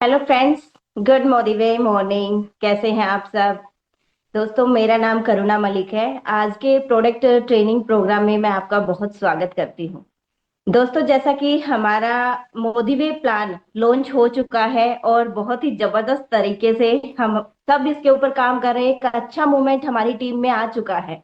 Hello friends. Good morning, कैसे हैं आप सब। दोस्तों, मेरा नाम करुणा मलिक है। आज के प्रोडक्ट ट्रेनिंग प्रोग्राम में मैं आपका बहुत स्वागत करती हूं। दोस्तों, जैसा कि हमारा मोदी वे प्लान लॉन्च हो चुका है और बहुत ही जबरदस्त तरीके से हम सब इसके ऊपर काम कर रहे हैं। एक अच्छा मूवमेंट हमारी टीम में आ चुका है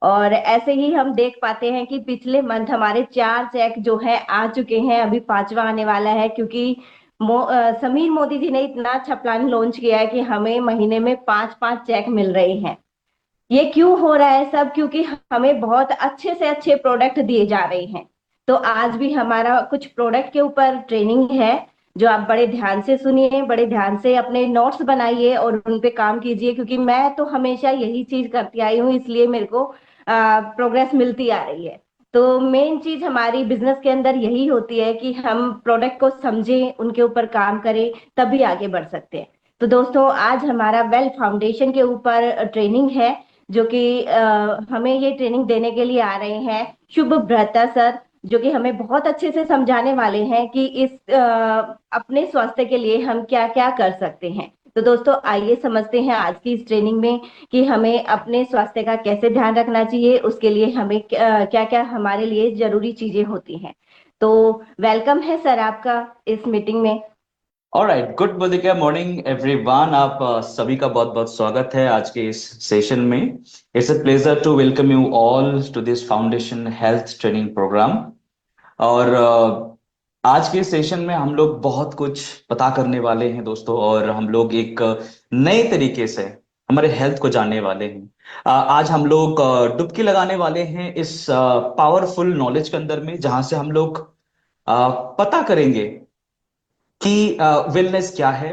और ऐसे ही हम देख पाते हैं कि पिछले मंथ हमारे 4 चेक जो है आ चुके हैं। अभी पांचवा आने वाला है, क्योंकि समीर मोदी जी ने इतना अच्छा प्लान लॉन्च किया है कि हमें महीने में 5-5 चेक मिल रहे हैं। ये क्यों हो रहा है सब? क्योंकि हमें बहुत अच्छे से अच्छे प्रोडक्ट दिए जा रहे हैं। तो आज भी हमारा कुछ प्रोडक्ट के ऊपर ट्रेनिंग है, जो आप बड़े ध्यान से सुनिए, बड़े ध्यान से अपने नोट्स बनाइए और उन पे काम कीजिए, क्योंकि मैं तो हमेशा यही चीज करती आई हूँ, इसलिए मेरे को प्रोग्रेस मिलती आ रही है। तो मेन चीज हमारी बिजनेस के अंदर यही होती है कि हम प्रोडक्ट को समझें, उनके ऊपर काम करें, तभी आगे बढ़ सकते हैं। तो दोस्तों, आज हमारा वेल फाउंडेशन के ऊपर ट्रेनिंग है, जो कि हमें ये ट्रेनिंग देने के लिए आ रहे हैं शुभ भ्रता सर, जो कि हमें बहुत अच्छे से समझाने वाले हैं कि इस अपने स्वास्थ्य के लिए हम क्या क्या कर सकते हैं। तो दोस्तों, आइए समझते हैं आज की इस ट्रेनिंग में कि हमें अपने स्वास्थ्य का कैसे ध्यान रखना चाहिए, उसके लिए हमें क्या क्या हमारे लिए जरूरी चीजें होती हैं। तो वेलकम है सर आपका इस मीटिंग में। ऑलराइट, गुड बोधिका मॉर्निंग एवरीवन। आप सभी का बहुत बहुत स्वागत है आज के इस सेशन में। It's a pleasure to welcome you all to this foundation health training programme. और आज के सेशन में हम लोग बहुत कुछ पता करने वाले हैं दोस्तों, और हम लोग एक नए तरीके से हमारे हेल्थ को जानने वाले हैं। आज हम लोग डुबकी लगाने वाले हैं इस पावरफुल नॉलेज के अंदर में, जहां से हम लोग पता करेंगे कि वेलनेस क्या है,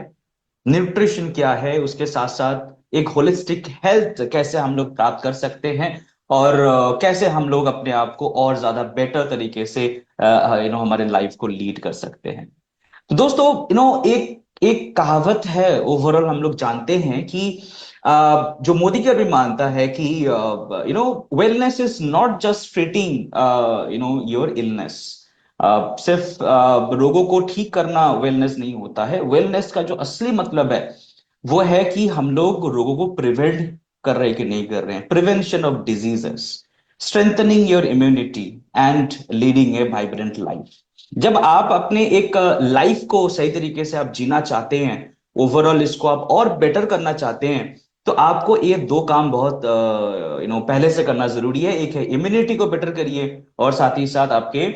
न्यूट्रिशन क्या है, उसके साथ साथ एक होलिस्टिक हेल्थ कैसे हम लोग प्राप्त कर सकते हैं, और कैसे हम लोग अपने आप को और ज्यादा बेटर तरीके से हमारे लाइफ को लीड कर सकते हैं। तो दोस्तों, एक एक कहावत है, ओवरऑल हम लोग जानते हैं कि जो मोदी जी अभी मानता है कि wellness is not just treating your illness. सिर्फ रोगों को ठीक करना वेलनेस नहीं होता है। वेलनेस का जो असली मतलब है वो है कि हम लोग रोगों को प्रिवेंट कर रहे हैं कि नहीं कर रहे हैं, prevention of diseases, strengthening your immunity and leading a vibrant life. जब आप अपने एक लाइफ को सही तरीके से आप जीना चाहते हैं, ओवरऑल इसको आप और बेटर करना चाहते हैं, तो आपको ये दो काम बहुत पहले से करना जरूरी है। एक है इम्यूनिटी को बेटर करिए, और साथ ही साथ आपके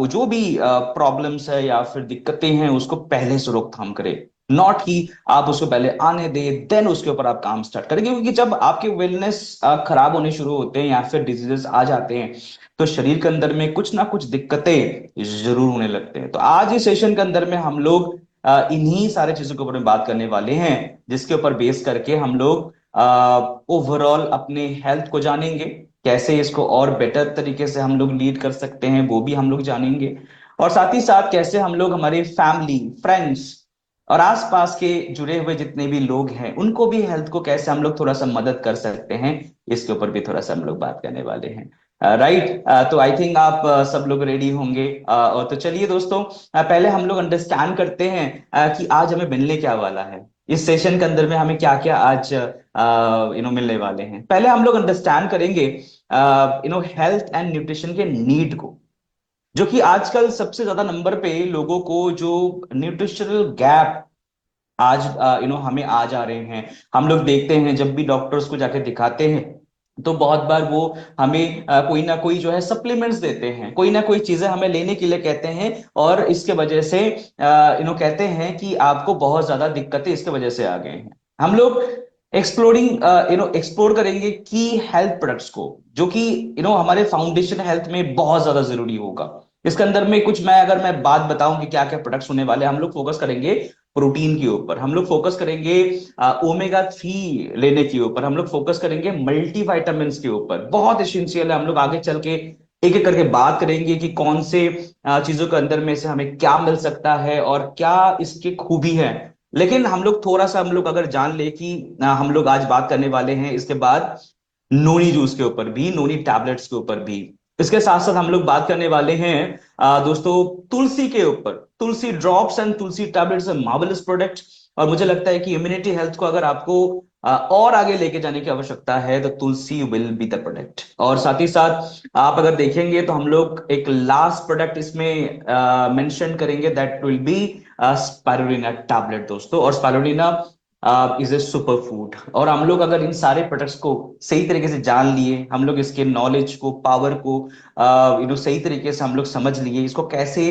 जो भी प्रॉब्लम्स है या फिर दिक्कतें हैं उसको पहले से रोकथाम करें। नॉट कि आप उसको पहले आने दें देन उसके ऊपर आप काम स्टार्ट करेंगे, क्योंकि जब आपके वेलनेस खराब होने शुरू होते हैं या फिर डिजीजेस आ जाते हैं, तो शरीर के अंदर में कुछ ना कुछ दिक्कतें जरूर होने लगते हैं। तो आज इस सेशन के अंदर में हम लोग इन्हीं सारे चीजों के ऊपर में बात करने वाले हैं, जिसके ऊपर बेस करके हम लोग ओवरऑल अपने हेल्थ को जानेंगे, कैसे इसको और बेटर तरीके से हम लोग लीड कर सकते हैं वो भी हम लोग जानेंगे, और साथ ही साथ कैसे हम लोग हमारे फैमिली, फ्रेंड्स और आसपास के जुड़े हुए जितने भी लोग हैं उनको भी हेल्थ को कैसे हम लोग थोड़ा सा मदद कर सकते हैं, इसके ऊपर भी थोड़ा सा हम लोग बात करने वाले हैं। राइट, तो आई थिंक आप सब लोग रेडी होंगे। और तो चलिए दोस्तों, पहले हम लोग अंडरस्टैंड करते हैं कि आज हमें मिलने क्या वाला है, इस सेशन के अंदर में हमें क्या क्या आज मिलने वाले हैं। पहले हम लोग अंडरस्टैंड करेंगे हेल्थ एंड न्यूट्रिशन के नीड को, जो कि आजकल सबसे ज्यादा नंबर पे लोगों को जो न्यूट्रिशनल गैप आज हमें आ जा रहे हैं। हम लोग देखते हैं जब भी डॉक्टर्स को जाके दिखाते हैं, तो बहुत बार वो हमें कोई ना कोई जो है सप्लीमेंट्स देते हैं, कोई ना कोई चीजें हमें लेने के लिए कहते हैं, और इसके वजह से कहते हैं कि आपको बहुत ज्यादा दिक्कतें इसके वजह से आ गए हैं। हम लोग एक्सप्लोरिंग एक्सप्लोर करेंगे की हेल्थ प्रोडक्ट्स को, जो कि हमारे फाउंडेशन हेल्थ में बहुत ज्यादा जरूरी होगा। इसके अंदर में कुछ अगर मैं बात बताऊं कि क्या क्या प्रोडक्ट्स होने वाले हैं, हम लोग फोकस करेंगे प्रोटीन के ऊपर, हम लोग फोकस करेंगे ओमेगा 3 लेने के ऊपर, हम लोग फोकस करेंगे मल्टी वाइटामिन के ऊपर, बहुत एसेंशियल है। हम लोग आगे चल के एक एक करके बात करेंगे कि कौन से चीजों के अंदर में से हमें क्या मिल सकता है और क्या इसकी खूबी है। लेकिन हम लोग थोड़ा सा हम लोग अगर जान ले कि हम लोग आज बात करने वाले हैं इसके बाद नोनी जूस के ऊपर भी, नोनी टैबलेट्स के ऊपर भी, इसके साथ साथ हम लोग बात करने वाले हैं दोस्तों तुलसी के ऊपर। Tulsi drops and Tulsi tablets marvellous product. और मुझे लगता है कि इम्यूनिटी हेल्थ को अगर आपको और आगे लेके जाने की आवश्यकता है तो तुलसी विल बी द प्रोडक्ट। और साथ ही साथ आप अगर देखेंगे तो हम लोग एक लास्ट प्रोडक्ट इसमें मेंशन करेंगे, that will B spirulina tablet दोस्तों। और spirulina is a super food. और हम लोग अगर इन सारे प्रोडक्ट्स को सही तरीके से जान लिए, हम लोग इसके नॉलेज को, पावर को सही तरीके से हम लोग समझ लिए, इसको कैसे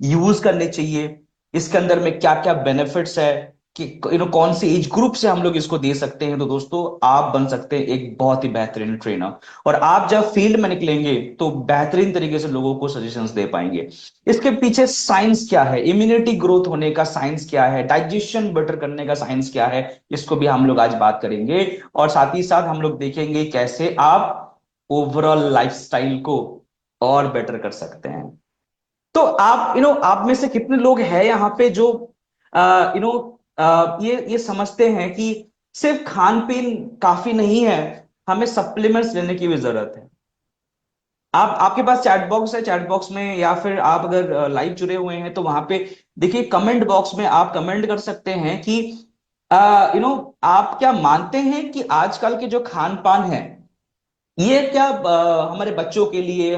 यूज करने चाहिए, इसके अंदर में क्या क्या बेनिफिट्स है, कि कौन सी एज ग्रुप से हम लोग इसको दे सकते हैं, तो दोस्तों आप बन सकते हैं एक बहुत ही बेहतरीन ट्रेनर। और आप जब फील्ड में निकलेंगे तो बेहतरीन तरीके से लोगों को सजेशंस दे पाएंगे। इसके पीछे साइंस क्या है, इम्यूनिटी ग्रोथ होने का साइंस क्या है, डाइजेशन बेटर करने का साइंस क्या है, इसको भी हम लोग आज बात करेंगे। और साथ ही साथ हम लोग देखेंगे कैसे आप ओवरऑल लाइफस्टाइल को और बेटर कर सकते हैं। तो आप आप में से कितने लोग हैं यहाँ पे जो यू नो ये समझते हैं कि सिर्फ खान पीन काफी नहीं है, हमें सप्लीमेंट्स लेने की भी जरूरत है। आप आपके पास चैट बॉक्स है, चैट बॉक्स में या फिर आप अगर लाइव जुड़े हुए हैं तो वहां पे देखिए कमेंट बॉक्स में आप कमेंट कर सकते हैं कि आप क्या मानते हैं कि आजकल के जो खान पान है ये क्या हमारे बच्चों के लिए,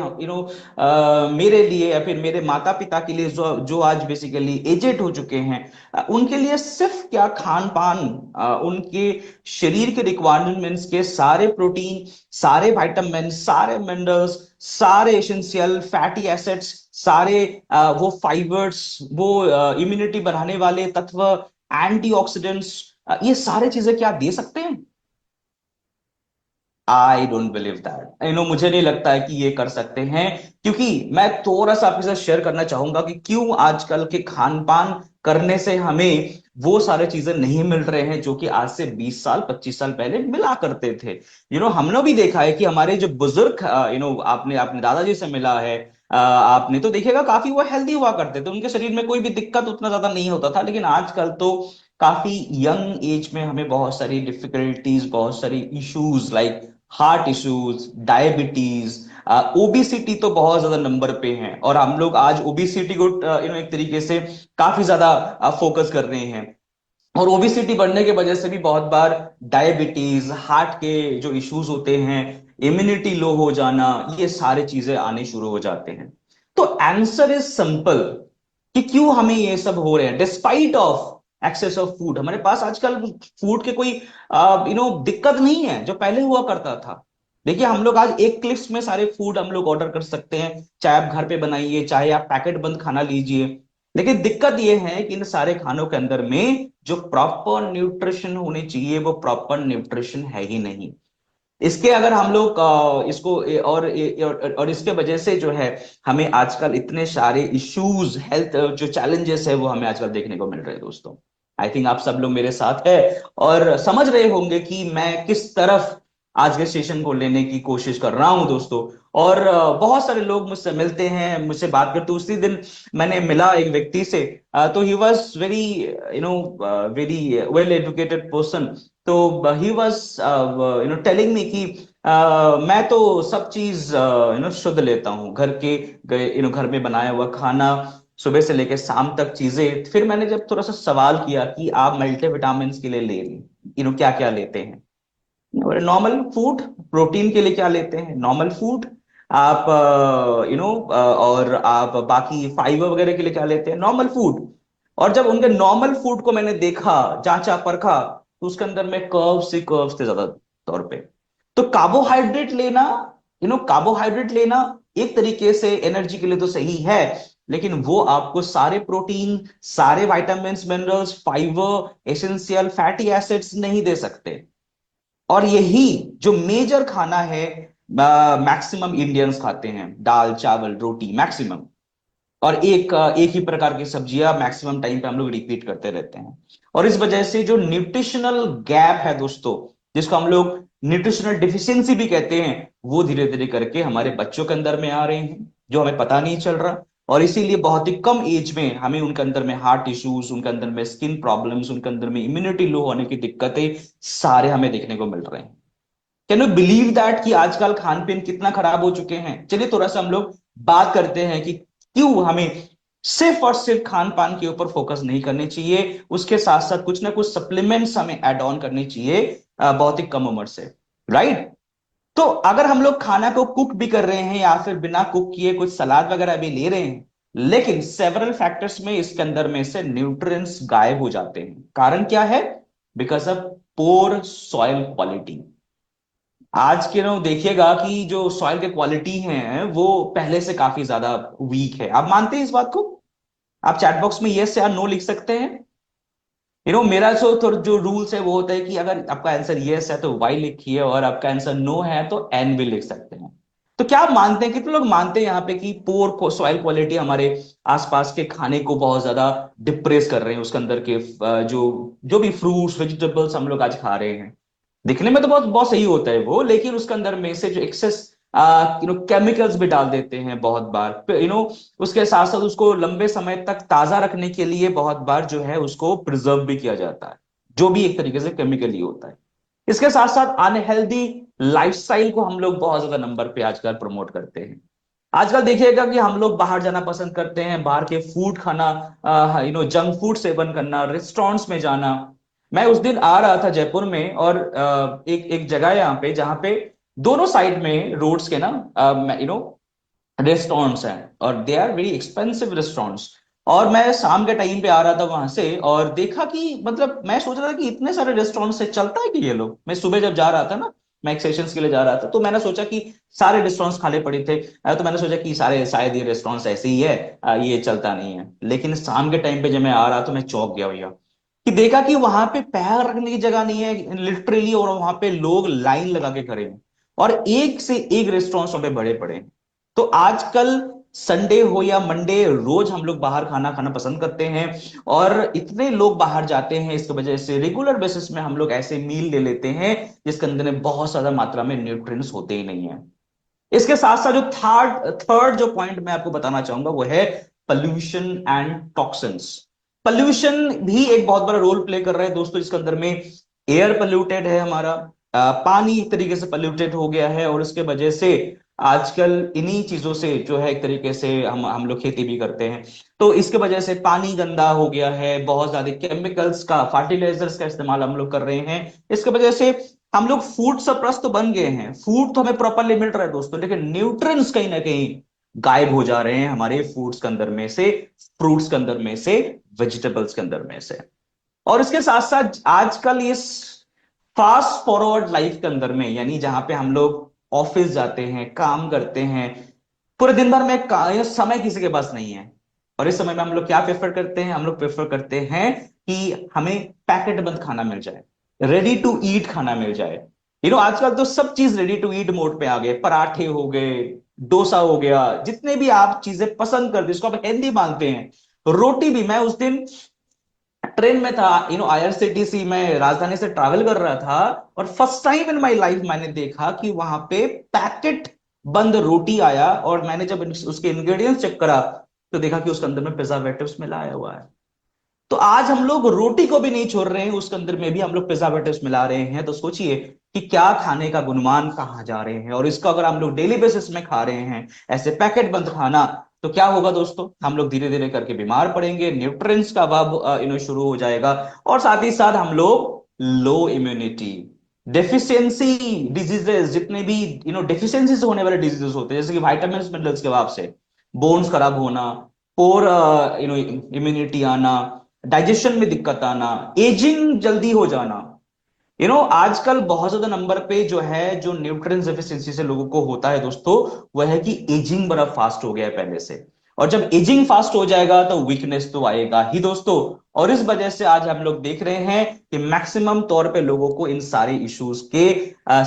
मेरे लिए या फिर मेरे माता पिता के लिए जो जो आज बेसिकली एजेड हो चुके हैं, उनके लिए सिर्फ क्या खान पान उनके शरीर के रिक्वायरमेंट्स के सारे प्रोटीन, सारे विटामिन, सारे मिनरल्स, सारे एसेंशियल फैटी एसिड्स, सारे वो फाइबर्स, वो इम्यूनिटी बढ़ाने वाले तत्व, एंटीऑक्सीडेंट्स, ये सारे चीजें क्या दे सकते हैं? आई डोंट बिलीव दैट, मुझे नहीं लगता है कि ये कर सकते हैं। क्योंकि मैं थोड़ा सा आपके साथ शेयर करना चाहूंगा कि क्यों आजकल के खान पान करने से हमें वो सारे चीजें नहीं मिल रहे हैं जो कि आज से 20 साल 25 साल पहले मिला करते थे। हमने भी देखा है कि हमारे जो बुजुर्ग, आपने अपने दादाजी से मिला है, आपने तो देखिएगा काफी वो हेल्दी हुआ करते थे, उनके शरीर में कोई भी दिक्कत उतना ज्यादा नहीं होता था। लेकिन आजकल तो काफी यंग एज में हमें बहुत सारी डिफिकल्टीज, बहुत सारी issues like heart issues, diabetes, obesity तो बहुत ज्यादा नंबर पे हैं। और हम लोग आज ओबिसिटी को एक तरीके से काफी ज्यादा फोकस कर रहे हैं। और ओबिसिटी बढ़ने की वजह से भी बहुत बार डायबिटीज, हार्ट के जो इश्यूज होते हैं, इम्यूनिटी लो हो जाना, ये सारी चीजें आने शुरू हो जाते हैं। तो आंसर इज सिंपल कि क्यों हमें ये सब हो रहे हैं despite of access of food. हमारे पास आजकल फूड के कोई दिक्कत नहीं है जो पहले हुआ करता था। देखिए हम लोग आज एक क्लिक्स में सारे फूड हम लोग ऑर्डर कर सकते हैं, चाहे आप घर पे बनाइए, चाहे आप पैकेट बंद खाना लीजिए। लेकिन दिक्कत यह है कि इन सारे खानों के अंदर में जो प्रॉपर न्यूट्रिशन होनी चाहिए वो प्रॉपर न्यूट्रिशन है ही नहीं। इसके अगर हम लोग इसको और इसके वजह से जो है हमें आजकल इतने सारे इश्यूज, हेल्थ जो चैलेंजेस है वो हमें आजकल देखने को मिल रहे हैं दोस्तों। आई थिंक आप सब लोग मेरे साथ है और समझ रहे होंगे कि मैं किस तरफ आज के सेशन को लेने की कोशिश कर रहा हूं दोस्तों। और बहुत सारे लोग मुझसे मिलते हैं, मुझसे बात करते। उसी दिन मैंने मिला एक व्यक्ति से, तो he was very very well educated person. तो ही वॉज टेलिंग मी कि मैं तो सब चीज शुद्ध लेता हूँ, घर के घर में बनाया हुआ खाना, सुबह से लेकर शाम तक चीजें। फिर मैंने जब थोड़ा सा सवाल किया कि आप मल्टीविटामिन के लिए ले क्या क्या लेते हैं, नॉर्मल फूड। प्रोटीन के लिए क्या लेते हैं, नॉर्मल फूड। आप और आप बाकी फाइबर वगैरह के लिए क्या लेते हैं, नॉर्मल फूड। और जब उनके नॉर्मल फूड को मैंने देखा, जांचा परखा, तो उसके अंदर में कर्व्स ही कर्व्स थे ज्यादा तौर पे। तो कार्बोहाइड्रेट लेना, कार्बोहाइड्रेट लेना एक तरीके से एनर्जी के लिए तो सही है, लेकिन वो आपको सारे प्रोटीन, सारे vitamin, minerals, fibre, essential fatty acids नहीं दे सकते। और यही जो मेजर खाना है मैक्सिमम इंडियंस खाते हैं, दाल चावल रोटी मैक्सिमम। और एक ही प्रकार की सब्जियां मैक्सिमम टाइम पे हम लोग रिपीट करते रहते हैं। और इस वजह से जो न्यूट्रिशनल गैप है दोस्तों, जिसको हम लोग न्यूट्रिशनल डिफिशियंसी भी कहते हैं, वो धीरे धीरे करके हमारे बच्चों के अंदर में आ रहे हैं जो हमें पता नहीं चल रहा। और इसीलिए बहुत ही कम एज में हमें उनके अंदर में हार्ट इश्यूज, उनके अंदर में स्किन प्रॉब्लम्स, उनके अंदर में इम्यूनिटी लो होने की दिक्कतें सारे हमें देखने को मिल रहे हैं। कैन यू बिलीव दैट कि आजकल खान पीन कितना खराब हो चुके हैं। चलिए थोड़ा सा हम लोग बात करते हैं कि क्यों हमें सिर्फ और सिर्फ खान पान के ऊपर फोकस नहीं करनी चाहिए, उसके साथ साथ कुछ ना कुछ सप्लीमेंट्स हमें ऐड ऑन करनी चाहिए बहुत ही कम उम्र से, राइट। तो अगर हम लोग खाना को कुक भी कर रहे हैं या फिर बिना कुक किए कुछ सलाद वगैरह भी ले रहे हैं, लेकिन सेवरल फैक्टर्स में इसके अंदर में से न्यूट्रिएंट्स गायब हो जाते हैं। कारण क्या है? Because of pore soil quality. आज के नो देखिएगा कि जो सॉइल के क्वालिटी है वो पहले से काफी ज्यादा वीक है। आप मानते हैं इस बात को? आप चैट बॉक्स में यस या नो लिख सकते हैं। मेरा जो रूल्स है वो होता है कि अगर आपका आंसर यस है तो वाई लिखिए, और आपका आंसर नो है तो एन भी लिख सकते हैं। तो क्या आप मानते हैं, कितने लोग मानते हैं यहाँ पे कि पोर सॉइल क्वालिटी हमारे आसपास के खाने को बहुत ज्यादा डिप्रेस कर रहे हैं, उसके अंदर के जो जो भी फ्रूट्स वेजिटेबल्स हम लोग आज खा रहे हैं, दिखने में तो बहुत बहुत सही होता है वो, लेकिन उसके अंदर में से जो एक्सेस केमिकल्स भी डाल देते हैं बहुत बार। उसके साथ साथ उसको लंबे समय तक ताजा रखने के लिए बहुत बार जो है उसको प्रिजर्व भी किया जाता है, जो भी एक तरीके से केमिकली होता है। इसके साथ साथ अनहेल्दी लाइफस्टाइल को हम लोग बहुत ज्यादा नंबर पे आजकल प्रमोट करते हैं। आजकल देखिएगा कि हम लोग बाहर जाना पसंद करते हैं, बाहर के फूड खाना, जंक फूड सेवन करना, रेस्टोरेंट्स में जाना। मैं उस दिन आ रहा था जयपुर में, और एक एक जगह है यहाँ पे जहाँ पे दोनों साइड में रोड्स के ना रेस्टोरेंट्स हैं, और they are very expensive restaurants. और मैं शाम के टाइम पे आ रहा था वहां से, और देखा कि मतलब मैं सोच रहा था कि इतने सारे रेस्टोरेंट से चलता है कि ये लोग। मैं सुबह जब जा रहा था ना, मैं एक सेशंस के लिए जा रहा था, तो मैंने सोचा कि सारे रेस्टोरेंट्स खाली पड़े थे। तो मैंने सोचा कि सारे शायद ये रेस्टोरेंट्स ऐसे ही है, ये चलता नहीं है। लेकिन शाम के टाइम पे जब मैं आ रहा तो मैं चौंक गया भैया, कि देखा कि वहां पे पैर रखने की जगह नहीं है लिटरली, और वहां पे लोग लाइन लगा के खड़े हैं, और एक से एक रेस्टोरेंट्स वहां पे बड़े पड़े हैं। तो आजकल संडे हो या मंडे, रोज हम लोग बाहर खाना खाना पसंद करते हैं, और इतने लोग बाहर जाते हैं, इसकी वजह से रेगुलर बेसिस में हम लोग ऐसे मील ले लेते हैं जिसके अंदर में बहुत ज्यादा मात्रा में न्यूट्रिएंट्स होते ही नहीं है। इसके साथ साथ जो थर्ड थर्ड जो पॉइंट मैं आपको बताना चाहूंगा वो है पॉल्यूशन एंड टॉक्सिन्स। पॉल्यूशन भी एक बहुत बड़ा रोल प्ले कर रहा है दोस्तों। इसके अंदर में एयर पोल्यूटेड है हमारा, पानी एक तरीके से पोल्यूटेड हो गया है, और उसके वजह से आजकल इन्हीं चीजों से जो है एक तरीके से हम लोग खेती भी करते हैं, तो इसके वजह से पानी गंदा हो गया है। बहुत ज्यादा केमिकल्स का, फर्टिलाइजर्स का इस्तेमाल हम लोग कर रहे हैं। इसके वजह से हम लोग फूड सरप्लस तो बन गए हैं, फूड तो हमें प्रॉपरली मिल रहा है दोस्तों, लेकिन न्यूट्रिएंट्स कहीं ना कहीं गायब हो जा रहे हैं हमारे फूड्स के अंदर में से, फ्रूट्स के अंदर में से, वेजिटेबल्स के अंदर में से। और इसके साथ साथ आजकल इस फास्ट फॉरवर्ड लाइफ के अंदर में, यानी जहां पे हम लोग ऑफिस जाते हैं, काम करते हैं, पूरे दिन भर में ये समय किसी के पास नहीं है, और इस समय में हम लोग क्या प्रेफर करते हैं? हम लोग प्रेफर करते हैं कि हमें पैकेट बंद खाना मिल जाए, रेडी टू ईट खाना मिल जाए। आजकल तो सब चीज रेडी टू ईट मोड पे आ गए, पराठे हो गए, डोसा हो गया, जितने भी आप चीजें पसंद करते हैं जिसको आप हेल्दी मानते हैं, रोटी भी। मैं उस दिन ट्रेन में था, आईआरसीटीसी में राजधानी से ट्रैवल कर रहा था, और first time in my life मैंने देखा कि वहां पे पैकेट बंद रोटी आया, और मैंने जब उसके इंग्रेडिएंट्स चेक करा तो देखा कि उसके अंदर में प्रिजर्वेटिव्स मिलाया हुआ है। तो आज हम लोग रोटी को भी नहीं छोड़ रहे हैं, उसके अंदर में भी हम लोग प्रिजर्वेटिव्स मिला रहे हैं। तो सोचिए कि क्या खाने का गुणमान कहाँ जा रहे हैं, और इसको अगर हम लोग डेली बेसिस में खा रहे हैं ऐसे पैकेट बंद खाना, तो क्या होगा दोस्तों? हम लोग धीरे धीरे करके बीमार पड़ेंगे, न्यूट्रिएंट्स का अभाव शुरू हो जाएगा, और साथ ही साथ हम लोग लो इम्यूनिटी, डेफिशिएंसी डिजीजेस, जितने भी डेफिशिएंसी से होने वाले डिजीजेस होते हैं, जैसे कि वाइटामिन मिनरल्स के अभाव से बोन्स खराब होना, पोर इम्यूनिटी आना, डाइजेशन में दिक्कत आना, एजिंग जल्दी हो जाना। आजकल बहुत ज्यादा नंबर पे जो है, जो न्यूट्रिएंट्स डेफिशिएंसी से लोगों को होता है दोस्तों, वह है कि एजिंग बड़ा फास्ट हो गया है पहले से। और जब एजिंग फास्ट हो जाएगा तो वीकनेस तो आएगा ही दोस्तों। और इस वजह से आज हम लोग देख रहे हैं कि मैक्सिमम तौर पे लोगों को इन सारे इश्यूज के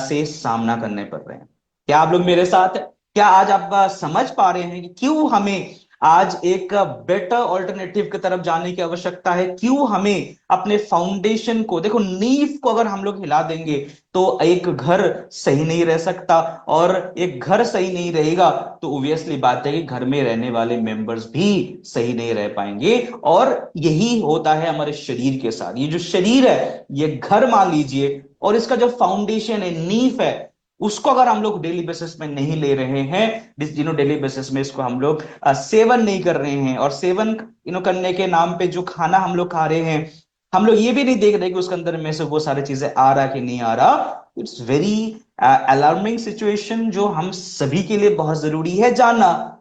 से सामना करने पड़ रहे हैं। क्या आप लोग मेरे साथ हैं? क्या आज आप समझ पा रहे हैं कि क्यों हमें आज एक बेटर ऑल्टरनेटिव की तरफ जाने की आवश्यकता है? क्यों हमें अपने फाउंडेशन को, देखो नींव को अगर हम लोग हिला देंगे तो एक घर सही नहीं रह सकता, और एक घर सही नहीं रहेगा तो ऑब्वियसली बात है कि घर में रहने वाले मेंबर्स भी सही नहीं रह पाएंगे। और यही होता है हमारे शरीर के साथ। ये जो शरीर है ये घर मान लीजिए, और इसका जो फाउंडेशन है, नींव है, उसको अगर हम लोग डेली बेसिस में नहीं ले रहे हैं, डेली बेसिस में इसको हम लोग सेवन नहीं कर रहे हैं, और सेवन करने के नाम पे जो खाना हम लोग खा रहे हैं, हम लोग ये भी नहीं देख रहे कि उसके अंदर में से वो सारी चीजें आ रहा कि नहीं आ रहा। इट्स वेरी अलार्मिंग सिचुएशन, जो हम सभी के लिए बहुत जरूरी है जानना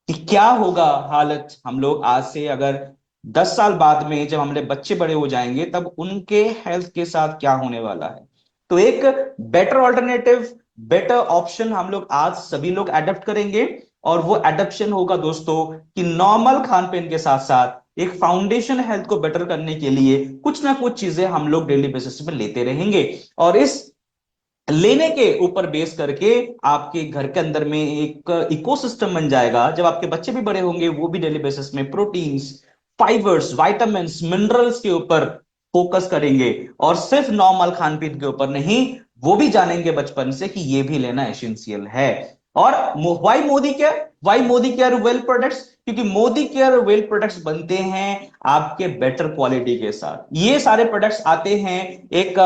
कि क्या होगा हालत। हम लोग आज से अगर 10 साल बाद में जब हमारे बच्चे बड़े हो जाएंगे, तब उनके हेल्थ के साथ क्या होने वाला है। तो एक बेटर ऑल्टरनेटिव, बेटर ऑप्शन हम लोग आज सभी लोग एडप्ट करेंगे, और वो एडप्शन होगा दोस्तों कि नॉर्मल खान पीन के साथ साथ एक फाउंडेशन हेल्थ को बेटर करने के लिए कुछ ना कुछ चीजें हम लोग डेली बेसिस पे लेते रहेंगे। और इस लेने के ऊपर बेस करके आपके घर के अंदर में एक इकोसिस्टम बन जाएगा। जब आपके बच्चे भी बड़े होंगे, वो भी डेली बेसिस में प्रोटीन्स, फाइबर्स, विटामिन्स, मिनरल्स के ऊपर फोकस करेंगे, और सिर्फ नॉर्मल खान पीन के ऊपर नहीं, वो भी जानेंगे बचपन से कि ये भी लेना एसेंशियल है। और why Modi care well products, क्योंकि मोदी केयर वेल प्रोडक्ट्स बनते हैं आपके बेटर क्वालिटी के साथ। ये सारे प्रोडक्ट्स आते हैं एक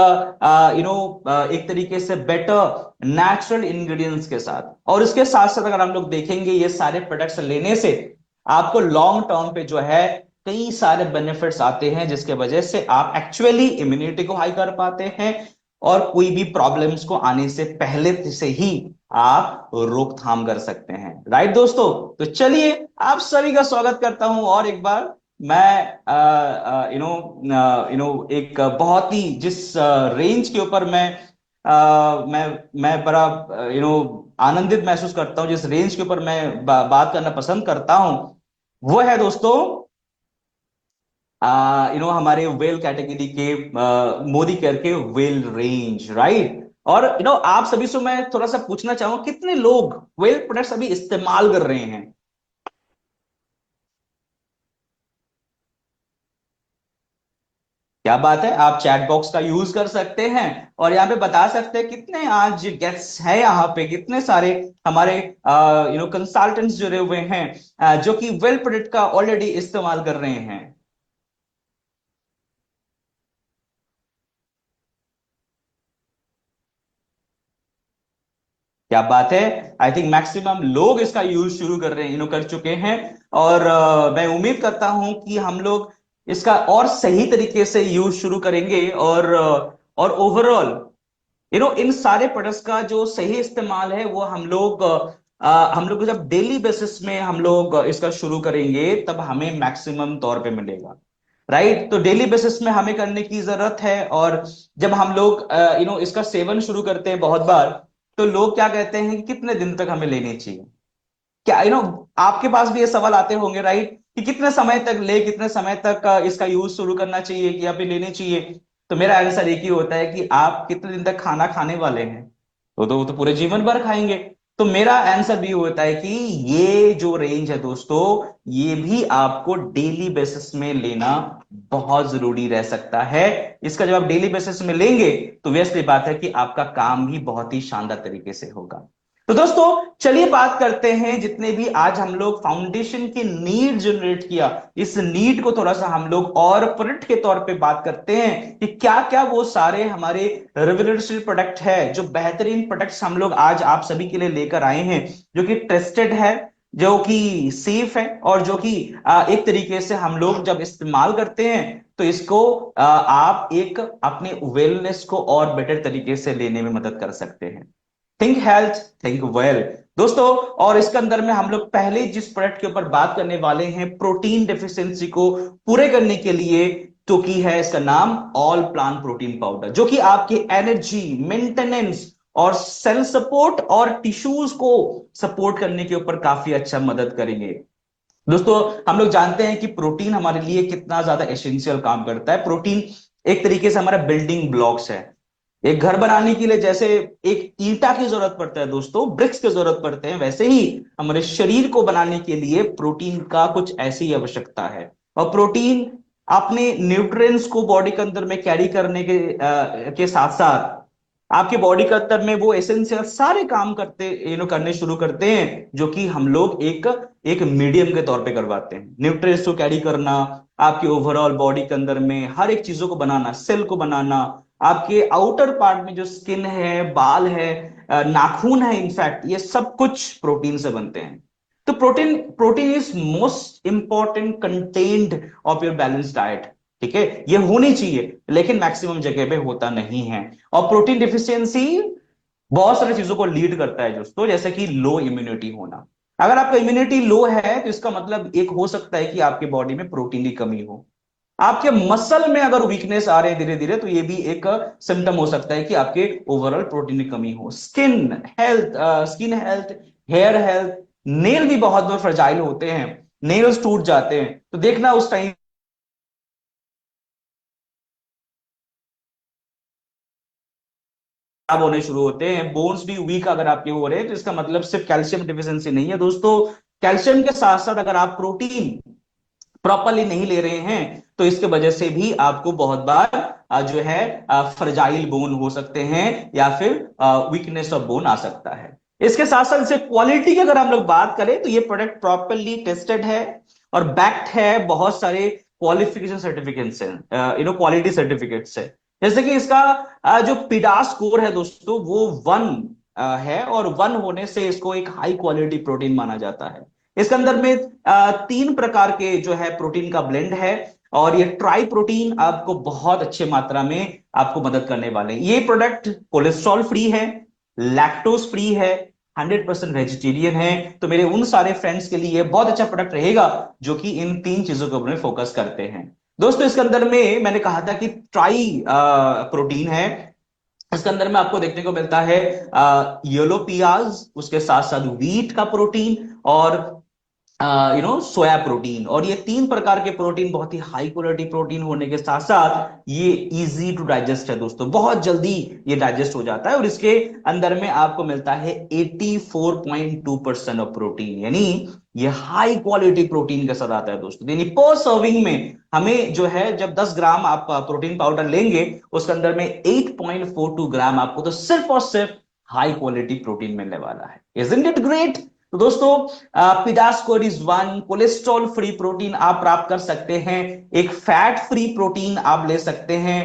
एक तरीके से बेटर नेचुरल इंग्रेडिएंट्स के साथ, और उसके साथ साथ अगर हम लोग देखेंगे ये सारे प्रोडक्ट्स लेने से आपको लॉन्ग टर्म पे जो है कई सारे बेनिफिट्स आते हैं, जिसके वजह से आप एक्चुअली इम्यूनिटी को हाई कर पाते हैं, और कोई भी प्रॉब्लम्स को आने से पहले से ही आप रोकथाम कर सकते हैं। राइट दोस्तों, तो चलिए आप सभी का स्वागत करता हूं और एक बार। मैं एक बहुत ही जिस रेंज के ऊपर मैं बड़ा आनंदित महसूस करता हूं, जिस रेंज के ऊपर मैं बात करना पसंद करता हूं, वो है दोस्तों हमारे वेल कैटेगरी के मोदी केयर के वेल रेंज। राइट, और आप सभी से मैं थोड़ा सा पूछना चाहूंगा, कितने लोग वेल प्रोडक्ट्स अभी इस्तेमाल कर रहे हैं? क्या बात है, आप चैट बॉक्स का यूज कर सकते हैं और यहाँ पे बता सकते हैं कितने आज गेस्ट्स हैं, यहाँ पे कितने सारे हमारे कंसल्टेंट्स जुड़े हुए हैं जो कि वेल प्रोडक्ट का ऑलरेडी इस्तेमाल कर रहे हैं। क्या बात है, आई थिंक मैक्सिमम लोग इसका यूज शुरू कर रहे हैं, कर चुके हैं। और मैं उम्मीद करता हूं कि हम लोग इसका और सही तरीके से यूज शुरू करेंगे, और ओवरऑल इन सारे प्रोडक्ट्स का जो सही इस्तेमाल है वो हम लोग जब डेली बेसिस में हम लोग इसका शुरू करेंगे, तब हमें मैक्सिमम तौर पे मिलेगा। राइट, तो डेली बेसिस में हमें करने की जरूरत है। और जब हम लोग इसका सेवन शुरू करते हैं बहुत बार, तो लोग क्या कहते हैं कि कितने दिन तक हमें लेनी चाहिए। क्या आपके पास भी ये सवाल आते होंगे, राइट, कि कितने समय तक ले, कितने समय तक इसका यूज शुरू करना चाहिए कि अभी लेनी चाहिए। तो मेरा आंसर एक ही होता है कि आप कितने दिन तक खाना खाने वाले हैं, वो तो पूरे जीवन भर खाएंगे। तो मेरा आंसर भी होता है कि ये जो रेंज है दोस्तों, ये भी आपको डेली बेसिस में लेना बहुत जरूरी रह सकता है। इसका जब आप डेली बेसिस में लेंगे, तो वैसी बात है कि आपका काम भी बहुत ही शानदार तरीके से होगा। तो दोस्तों चलिए बात करते हैं, जितने भी आज हम लोग फाउंडेशन की नीड जनरेट किया, इस नीड को थोड़ा सा हम लोग और प्रोडक्ट के तौर पे बात करते हैं कि क्या क्या वो सारे हमारे रेवोल्यूशनरी प्रोडक्ट है, जो बेहतरीन प्रोडक्ट्स हम लोग आज आप सभी के लिए लेकर आए हैं, जो कि टेस्टेड है, जो कि सेफ है, और जो कि एक तरीके से हम लोग जब इस्तेमाल करते हैं, तो इसको आप एक अपने वेलनेस को और बेटर तरीके से लेने में मदद कर सकते हैं। थिंक हेल्थ, थिंक वेल दोस्तों। और इसके अंदर में हम लोग पहले जिस प्रोडक्ट के ऊपर बात करने वाले हैं, प्रोटीन डेफिशिएंसी को पूरे करने के लिए, तो की है इसका नाम ऑल प्लांट प्रोटीन पाउडर, जो कि आपके एनर्जी, मेंटेनेंस और सेल सपोर्ट और टिश्यूज को सपोर्ट करने के ऊपर काफी अच्छा मदद करेंगे। दोस्तों हम लोग जानते हैं कि प्रोटीन हमारे लिए कितना ज्यादा एसेंशियल काम करता है। प्रोटीन एक तरीके से हमारा बिल्डिंग ब्लॉक्स है। एक घर बनाने के लिए जैसे एक ईंटा की जरूरत पड़ता है दोस्तों, ब्रिक्स की जरूरत पड़ते हैं, वैसे ही हमारे शरीर को बनाने के लिए प्रोटीन का कुछ ऐसी आवश्यकता है। और प्रोटीन अपने न्यूट्रिएंट्स को बॉडी के अंदर में कैरी करने के साथ साथ आपके बॉडी के अंदर में वो एसेंशियल सारे काम करने शुरू करते हैं, जो कि हम लोग एक एक मीडियम के तौर पे करवाते हैं। न्यूट्रिएंट्स को कैरी करना, आपके ओवरऑल बॉडी के अंदर में हर एक चीजों को बनाना, सेल को बनाना, आपके आउटर पार्ट में जो स्किन है, बाल है, नाखून है, इनफैक्ट ये सब कुछ प्रोटीन से बनते हैं। तो protein protein is most important content of your balance diet. ठीक है, ये होनी चाहिए, लेकिन मैक्सिमम जगह पे होता नहीं है। और प्रोटीन डिफिशियंसी बहुत सारी चीजों को लीड करता है दोस्तों, जैसे कि लो इम्यूनिटी होना। अगर आपका इम्यूनिटी लो है तो इसका मतलब एक हो सकता है कि आपके बॉडी में प्रोटीन की कमी हो। आपके मसल में अगर वीकनेस आ रहे हैं धीरे धीरे, तो ये भी एक सिम्टम हो सकता है कि आपके ओवरऑल प्रोटीन की कमी हो। Skin health, hair health, nail भी बहुत बहुत फ्रजाइल होते हैं, नेल्स टूट जाते हैं, तो देखना उस टाइम खराब होने शुरू होते हैं। बोन्स भी वीक अगर आपके हो रहे हैं, तो इसका मतलब सिर्फ कैल्शियम डिफिशियंसी नहीं है दोस्तों। कैल्शियम के साथ साथ अगर आप प्रोटीन प्रॉपरली नहीं ले रहे हैं, तो इसके वजह से भी आपको बहुत बार जो है फ्रजाइल बोन हो सकते हैं, या फिर वीकनेस ऑफ बोन आ सकता है। इसके साथ साथ इसे क्वालिटी की अगर हम लोग बात करें, तो ये प्रोडक्ट प्रॉपरली टेस्टेड है और बैक्ड है बहुत सारे क्वालिफिकेशन सर्टिफिकेट से, क्वालिटी सर्टिफिकेट से। जैसे कि इसका जो पिडा स्कोर है दोस्तों, वो 1 है, और 1 होने से इसको एक हाई क्वालिटी प्रोटीन माना जाता है। इसके अंदर में 3 प्रकार के जो है प्रोटीन का ब्लेंड है, और ये ट्राई प्रोटीन आपको बहुत अच्छे मात्रा में आपको मदद करने वाले हैं। ये प्रोडक्ट कोलेस्ट्रॉल फ्री है, लैक्टोज फ्री है, 100% वेजिटेरियन है। तो मेरे उन सारे फ्रेंड्स के लिए बहुत अच्छा प्रोडक्ट रहेगा जो कि इन 3 चीजों के ऊपर फोकस करते हैं। दोस्तों इसके अंदर में मैंने कहा था कि ट्राई प्रोटीन है। इसके अंदर में आपको देखने को मिलता है येलो पियाज, उसके साथ साथ व्हीट का प्रोटीन, और सोया प्रोटीन। और ये 3 प्रकार के प्रोटीन बहुत ही हाई क्वालिटी प्रोटीन होने के साथ साथ ये इजी टू डाइजेस्ट है दोस्तों, बहुत जल्दी ये डाइजेस्ट हो जाता है। और इसके अंदर में आपको मिलता है 84.2% ऑफ प्रोटीन, यानी ये हाई क्वालिटी प्रोटीन के साथ आता है दोस्तों। यानी पर सर्विंग में हमें जो है, जब 10 ग्राम आप प्रोटीन पाउडर लेंगे, उसके अंदर में 8.42 ग्राम आपको तो सिर्फ और सिर्फ हाई क्वालिटी प्रोटीन मिलने वाला है। Isn't it great? तो दोस्तों पिडास्कोर इज 1 कोलेस्ट्रॉल फ्री प्रोटीन आप प्राप्त कर सकते हैं, एक फैट फ्री प्रोटीन आप ले सकते हैं।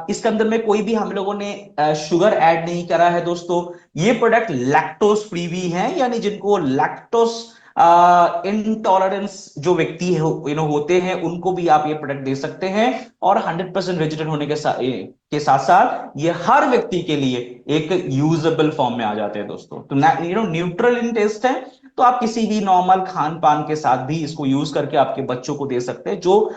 इसके अंदर में कोई भी हम लोगों ने शुगर ऐड नहीं करा है दोस्तों। ये प्रोडक्ट लैक्टोज फ्री भी है, यानी जिनको लैक्टोज इंटॉलरेंस जो व्यक्ति होते हैं, उनको भी आप ये प्रोडक्ट दे सकते हैं। और 100% वेजिटेरियन होने के साथ साथ ये हर व्यक्ति के लिए एक यूजेबल फॉर्म में आ जाते हैं दोस्तों। तो न्यूट्रल इन टेस्ट है, तो आप किसी भी नॉर्मल खान पान के साथ भी इसको यूज करके आपके बच्चों को दे सकते हैं, जो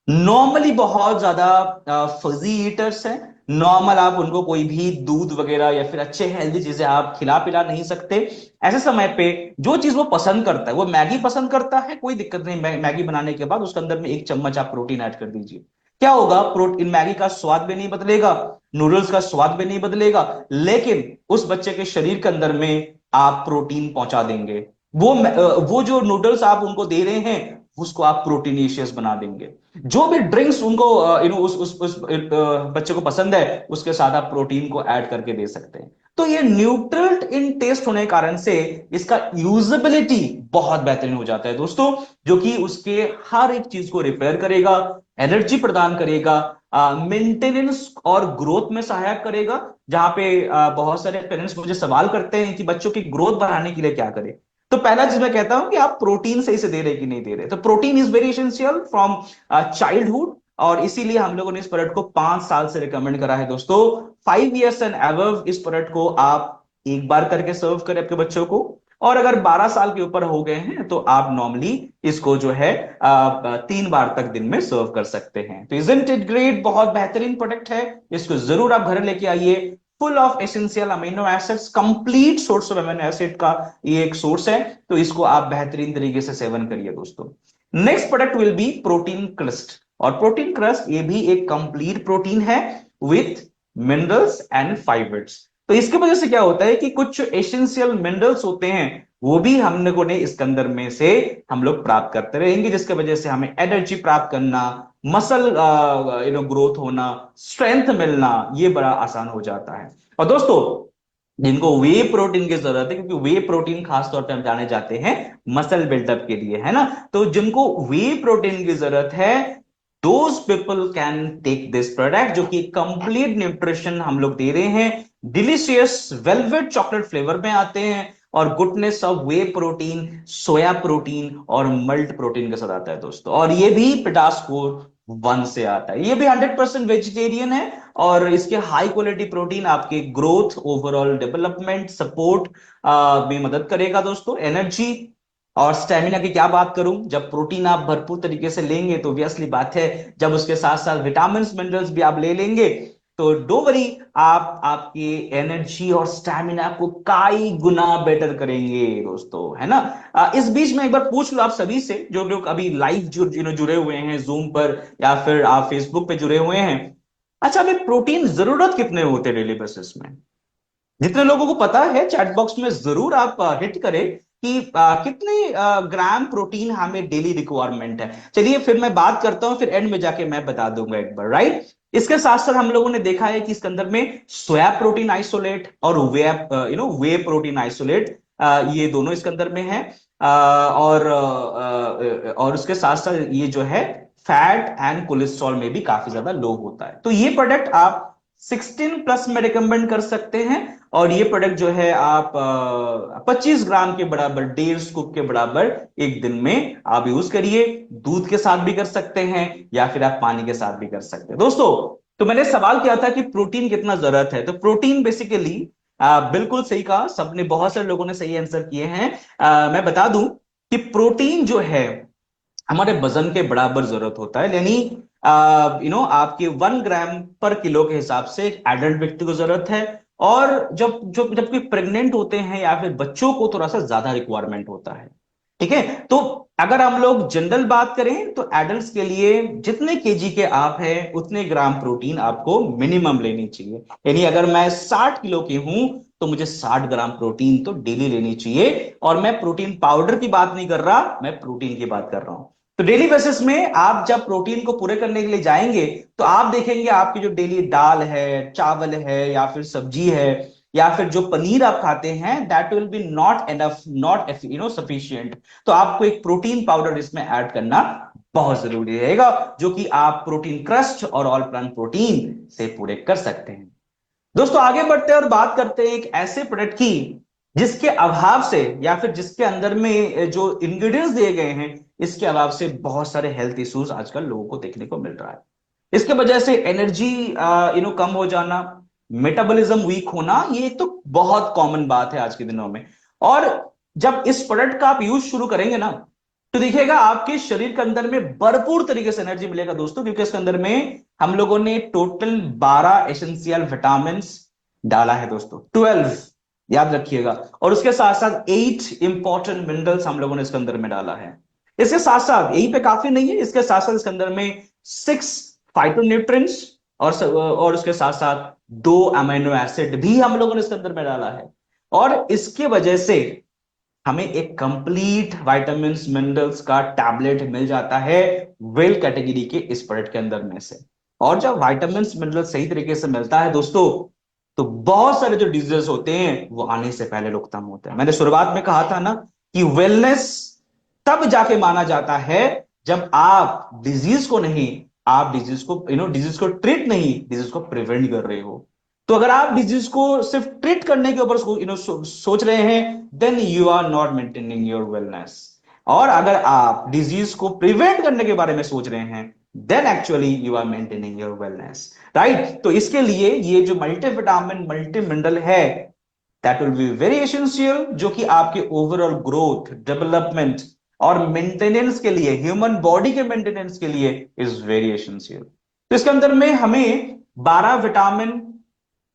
नॉर्मली बहुत ज्यादा फजी ईटर्स हैं। नॉर्मल आप उनको कोई भी दूध वगैरह या फिर अच्छे हेल्दी चीजें आप खिला पिला नहीं सकते। ऐसे समय पे जो चीज वो पसंद करता है, वो मैगी पसंद करता है, कोई दिक्कत नहीं, मैगी बनाने के बाद उसके अंदर में 1 चम्मच आप प्रोटीन ऐड कर दीजिए। क्या होगा? प्रोटीन, मैगी का स्वाद भी नहीं बदलेगा, नूडल्स का स्वाद भी नहीं बदलेगा, लेकिन उस बच्चे के शरीर के अंदर में आप प्रोटीन पहुंचा देंगे। वो जो नूडल्स आप उनको दे रहे हैं, उसको आप प्रोटीनेशियस बना देंगे। जो भी ड्रिंक्स उनको उस बच्चे को पसंद है, उसके साथ आप प्रोटीन को ऐड करके दे सकते हैं। तो ये न्यूट्रल इन टेस्ट होने के कारण से इसका यूजेबिलिटी बहुत बेहतरीन हो जाता है दोस्तों, जो कि उसके हर एक चीज को रिपेयर करेगा, एनर्जी प्रदान करेगा, मेंटेनेंस और ग्रोथ में सहायक करेगा। जहां पे बहुत सारे पेरेंट्स मुझे सवाल करते हैं कि बच्चों की ग्रोथ बढ़ाने के लिए क्या करें। तो पहला चीज मैं कहता हूं कि आप प्रोटीन सही से दे रहे कि नहीं दे रहे। तो protein is very essential from childhood, और इसीलिए हम लोगों ने इस प्रोडक्ट को 5 साल से रिकमेंड करा है दोस्तों। 5 इयर्स एंड अबव इस प्रोडक्ट को आप एक बार करके सर्व करें अपने बच्चों को, और अगर 12 साल के ऊपर हो गए हैं तो आप नॉर्मली इसको जो है 3 बार तक दिन में सर्व कर सकते हैं। तो इजंट इट ग्रेट? बहुत बेहतरीन प्रोडक्ट है, इसको जरूर आप घर लेके आइए। Full of essential amino acids, complete source of amino acid का ये एक सोर्स है, तो इसको आप बेहतरीन तरीके से सेवन करिए दोस्तों। Next product will B protein crust. और प्रोटीन क्रस्ट ये भी एक कंप्लीट प्रोटीन है विथ मिनरल्स एंड फाइबर्स। तो इसकी वजह से क्या होता है कि कुछ एसेंशियल मिनरल्स होते हैं, वो भी हम लोगों ने इसके अंदर में से हम लोग प्राप्त करते रहेंगे, जिसकी वजह से हमें एनर्जी प्राप्त करना, मसल ग्रोथ होना, स्ट्रेंथ मिलना, ये बड़ा आसान हो जाता है। और दोस्तों जिनको वे प्रोटीन की जरूरत है, क्योंकि वे प्रोटीन खासतौर पे हम जाने जाते हैं मसल बिल्डअप के लिए, है ना, तो जिनको वे प्रोटीन की जरूरत है, those people can take this product, जो कि कंप्लीट न्यूट्रिशन हम लोग दे रहे हैं। डिलीशियस वेलवेट चॉकलेट फ्लेवर में आते हैं और goodness of way protein, soya protein और मल्ट प्रोटीन के साथ आता है दोस्तों। और ये भी पिटास स्कोर 1 से आता है। ये भी 100% वेजिटेरियन है और इसके हाई क्वालिटी प्रोटीन आपके ग्रोथ, ओवरऑल डेवलपमेंट, सपोर्ट में मदद करेगा दोस्तों। एनर्जी और स्टेमिना की क्या बात करूं, जब प्रोटीन आप भरपूर तरीके से लेंगे तो ऑब्वियसली बात है, जब उसके साथ साथ विटामिन मिनरल्स भी आप ले लेंगे तो डोंट वरी, आप आपकी एनर्जी और स्टैमिना को कई गुना बेटर करेंगे दोस्तों, है ना। इस बीच में एक बार पूछ लो आप सभी से, जो लोग अभी लाइव जुड़े हुए हैं जूम पर या फिर आप फेसबुक पे जुड़े हुए हैं, अच्छा अभी प्रोटीन जरूरत कितने होते हैं डेली बेसिस में? जितने लोगों को पता है चैट बॉक्स में जरूर आप हिट करें कि कितने ग्राम प्रोटीन हमें डेली रिक्वायरमेंट है। चलिए फिर मैं बात करता हूं, फिर एंड में जाके मैं बता दूंगा एक बार, राइट। इसके साथ साथ हम लोगों ने देखा है कि इसके अंदर में सोया प्रोटीन आइसोलेट और वे प्रोटीन आइसोलेट, ये दोनों इसके अंदर में है। और उसके साथ साथ ये जो है फैट एंड कोलेस्ट्रॉल में भी काफी ज्यादा लो होता है। तो ये प्रोडक्ट आप 16+ में रिकमेंड कर सकते हैं। और ये प्रोडक्ट जो है आप 25 ग्राम के बराबर, 1.5 स्कूप के बराबर एक दिन में आप यूज करिए। दूध के साथ भी कर सकते हैं या फिर आप पानी के साथ भी कर सकते हैं दोस्तों। तो मैंने सवाल किया था कि प्रोटीन कितना जरूरत है, तो प्रोटीन बेसिकली बिल्कुल सही कहा सबने, बहुत सारे लोगों ने सही आंसर किए हैं। मैं बता दूं कि प्रोटीन जो है हमारे वजन के बराबर जरूरत होता है, यानी आपके 1 ग्राम पर किलो के हिसाब से एक एडल्ट व्यक्ति को जरूरत है। और जब कोई प्रेग्नेंट होते हैं या फिर बच्चों को थोड़ा सा ज्यादा रिक्वायरमेंट होता है, ठीक है। तो अगर हम लोग जनरल बात करें तो एडल्ट्स के लिए जितने केजी के आप हैं उतने ग्राम प्रोटीन आपको मिनिमम लेनी चाहिए। यानी अगर मैं 60 किलो की हूं तो मुझे 60 ग्राम प्रोटीन तो डेली लेनी चाहिए। और मैं प्रोटीन पाउडर की बात नहीं कर रहा, मैं प्रोटीन की बात कर रहा हूं। तो डेली बेसिस में आप जब प्रोटीन को पूरे करने के लिए जाएंगे तो आप देखेंगे आपकी जो डेली दाल है, चावल है या फिर सब्जी है या फिर जो पनीर आप खाते हैं, that will B not enough, not sufficient. तो आपको एक प्रोटीन पाउडर इसमें ऐड करना बहुत जरूरी रहेगा, जो कि आप प्रोटीन क्रस्ट और ऑल प्लांट प्रोटीन से पूरे कर सकते हैं। दोस्तों आगे बढ़ते हैं और बात करते हैं एक ऐसे प्रोडक्ट की जिसके अभाव से या फिर जिसके अंदर में जो इंग्रेडिएंट्स दिए गए हैं इसके अभाव से बहुत सारे हेल्थ इश्यूज आजकल लोगों को देखने को मिल रहा है। इसके वजह से एनर्जी कम हो जाना, मेटाबॉलिज्म वीक होना, ये तो बहुत कॉमन बात है आज के दिनों में। और जब इस प्रोडक्ट का आप यूज शुरू करेंगे ना तो देखिएगा आपके शरीर के अंदर में भरपूर तरीके से एनर्जी मिलेगा दोस्तों, क्योंकि इसके अंदर में हम लोगों ने टोटल 12 एसेंशियल विटामिन डाला है दोस्तों, 12 याद रखिएगा। और उसके साथ साथ 8 इंपॉर्टेंट मिनरल्स हम लोगों ने इसके अंदर में डाला है। इसके साथ साथ यही पे काफी नहीं है, इसके साथ साथ इसके अंदर में 6 फाइटोन्यूट्रिएंट्स और उसके साथ साथ 2 अमीनो एसिड भी हम लोगों ने इसके अंदर में डाला है। और इसके वजह से हमें एक कंप्लीट विटामिन मिनरल्स का टैबलेट मिल जाता है वेल कैटेगरी के इस प्रोडक्ट के अंदर में से। और जब विटामिन मिनरल सही तरीके से मिलता है दोस्तों तो बहुत सारे जो डिजीजेस होते हैं वो आने से पहले लोग खत्म होते हैं। मैंने शुरुआत में कहा था ना कि वेलनेस तब जाके माना जाता है जब आप डिजीज को नहीं, आप डिजीज को डिजीज को ट्रीट नहीं, डिजीज को प्रिवेंट कर रहे हो। तो अगर आप डिजीज को सिर्फ ट्रीट करने के ऊपर सोच रहे हैं then you are not maintaining your wellness. और अगर आप डिजीज को प्रिवेंट करने के बारे में सोच रहे हैं then actually you are maintaining your wellness, right. तो इसके लिए ये जो मल्टीविटामिन मल्टी मिनरल है that will be very essential, जो कि आपके ओवरऑल ग्रोथ, डेवलपमेंट और मेंटेनेंस के लिए, ह्यूमन बॉडी के मेंटेनेंस के लिए इज वेरी एसेंशियल। तो इसके अंदर में हमें 12 विटामिन,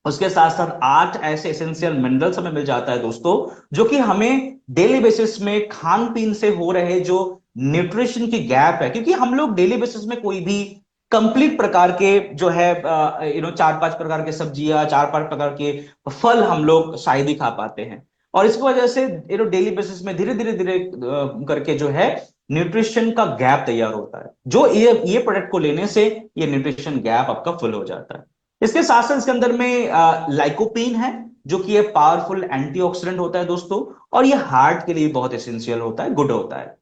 उसके साथ साथ 8 ऐसे एसेंशियल मिनरल्स हमें मिल जाता है दोस्तों, जो कि हमें डेली बेसिस में खान पीन से हो रहे जो न्यूट्रिशन की गैप है, क्योंकि हम लोग डेली बेसिस में कोई भी कंप्लीट प्रकार के जो है 4-5 प्रकार के सब्जियां, 4-5 प्रकार के फल हम लोग शायद ही खा पाते हैं। और इसकी वजह से डेली बेसिस में धीरे धीरे धीरे करके जो है न्यूट्रिशन का गैप तैयार होता है, जो ये प्रोडक्ट को लेने से ये न्यूट्रिशन गैप आपका फुल हो जाता है। इसके साथ साथ इसके अंदर में लाइकोपीन है, जो कि ये पावरफुल एंटीऑक्सीडेंट होता है दोस्तों, और ये हार्ट के लिए बहुत एसेंशियल होता है, गुड होता है।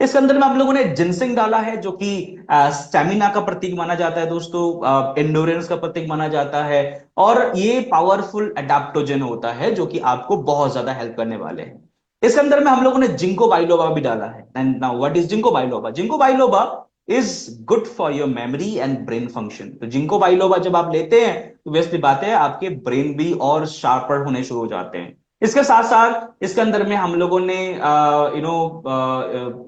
इसके अंदर में हम लोगों ने जिनसिंग डाला है, जो कि स्टेमिना का प्रतीक माना जाता है दोस्तों, एंडोरेंस का प्रतीक माना जाता है, और ये पावरफुल एडाप्टोजन होता है जो कि आपको बहुत ज्यादा हेल्प करने वाले हैं। इसके अंदर में हम लोगों ने जिंको बाइलोबा भी डाला है। And now what is ginkgo biloba? Ginkgo biloba is good for your memory and brain function. तो जिंको बाइलोबा जब आप लेते हैं तो वैसी बात है, आपके ब्रेन भी और शार्पर होने शुरू हो जाते हैं। इसके साथ साथ इसके अंदर में हम लोगों ने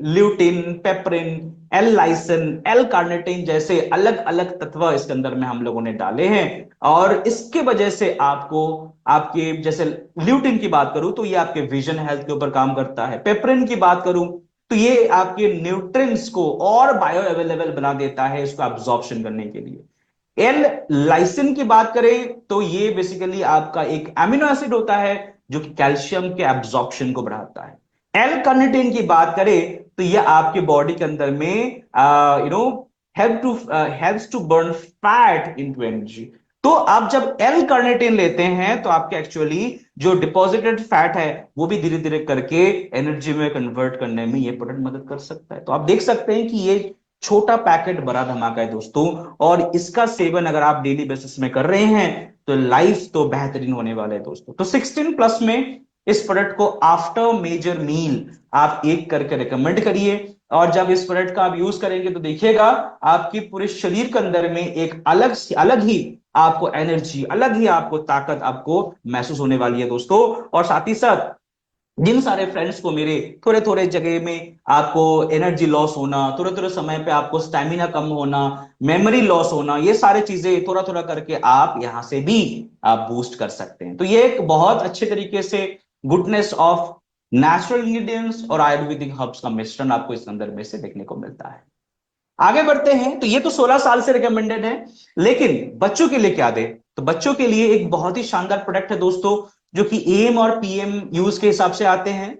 lutein, piperine, L lysine, L carnitine जैसे अलग अलग तत्व इसके अंदर में हम लोगों ने डाले हैं। और इसके वजह से आपको, आपके जैसे ल्यूटिन की बात करूं तो ये आपके विजन हेल्थ के ऊपर काम करता है। पेपरिन की बात करूं तो ये आपके न्यूट्रिएंट्स को और बायो अवेलेबल बना देता है इसको एब्जॉर्प्शन करने के लिए। एल लाइसिन की बात करें तो ये बेसिकली आपका एक एमिनो एसिड होता है जो कि कैल्शियम के एब्जॉर्प्शन को बढ़ाता है। एल कार्निटिन की बात करें तो ये आपके बॉडी के अंदर में helps to burn fat into energy. तो आप जब एल कार्निटिन लेते हैं तो आपके एक्चुअली जो डिपॉजिटेड फैट है वो भी धीरे धीरे करके एनर्जी में कन्वर्ट करने में ये प्रोडक्ट मदद कर सकता है। तो आप देख सकते हैं कि ये छोटा पैकेट बड़ा धमाका है दोस्तों, और इसका सेवन अगर आप डेली बेसिस में कर रहे हैं तो लाइफ तो बेहतरीन होने वाला है दोस्तों। तो 16 प्लस में इस प्रोडक्ट को आफ्टर मेजर मील आप एक करके रिकमेंड करिए, और जब इस प्रोडक्ट का आप यूज करेंगे तो देखिएगा आपकी पूरे शरीर के अंदर में एक अलग ही आपको एनर्जी, अलग ही आपको ताकत आपको महसूस होने वाली है दोस्तों। और साथ ही साथ जिन सारे फ्रेंड्स को मेरे थोड़े थोड़े जगह में आपको एनर्जी लॉस होना, थोड़े थोड़े समय पे आपको स्टैमिना कम होना, मेमोरी लॉस होना, ये सारी चीजें थोड़ा थोड़ा करके आप यहां से भी आप बूस्ट कर सकते हैं। तो ये एक बहुत अच्छे तरीके से गुडनेस ऑफ नेचुरल इंग्रेडिएंट्स और आयुर्वेदिक हर्ब्स का मिश्रण आपको इस अंदर में से देखने को मिलता है। आगे बढ़ते हैं। तो ये तो 16 साल से रिकमेंडेड है, लेकिन बच्चों के लिए क्या दे? तो बच्चों के लिए एक बहुत ही शानदार प्रोडक्ट है दोस्तों, जो कि एम और पीएम यूज के हिसाब से आते हैं,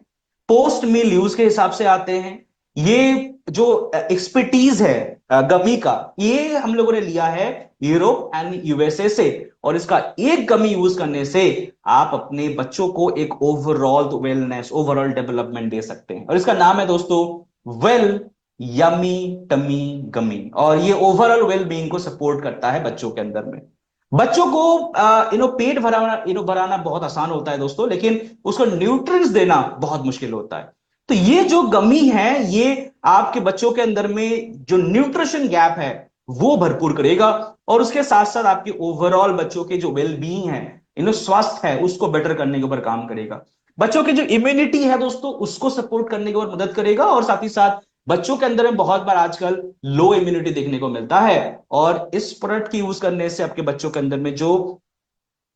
पोस्ट मील यूज के हिसाब से आते हैं। ये जो एक्सपर्टीज है गमी का, ये हम लोगों ने लिया है यूरोप एंड यूएसए से, और इसका एक गमी यूज करने से आप अपने बच्चों को एक ओवरऑल वेलनेस, ओवरऑल डेवलपमेंट दे सकते हैं। और इसका नाम है दोस्तों वेल यमी टमी गमी, और ये ओवरऑल वेल बीइंग को सपोर्ट करता है बच्चों के अंदर में। बच्चों को पेट भराना बहुत आसान होता है दोस्तों, लेकिन उसको न्यूट्रिएंट्स देना बहुत मुश्किल होता है। तो ये जो गमी है ये आपके बच्चों के अंदर में जो न्यूट्रिशन गैप है वो भरपूर करेगा, और उसके साथ साथ आपकी ओवरऑल बच्चों के जो वेल बीइंग है, स्वास्थ्य है, उसको बेटर करने के ऊपर काम करेगा। बच्चों की जो इम्यूनिटी है दोस्तों उसको सपोर्ट करने के ऊपर मदद करेगा, और साथ ही साथ बच्चों के अंदर में बहुत बार आजकल लो इम्यूनिटी देखने को मिलता है, और इस प्रोडक्ट की यूज करने से आपके बच्चों के अंदर में जो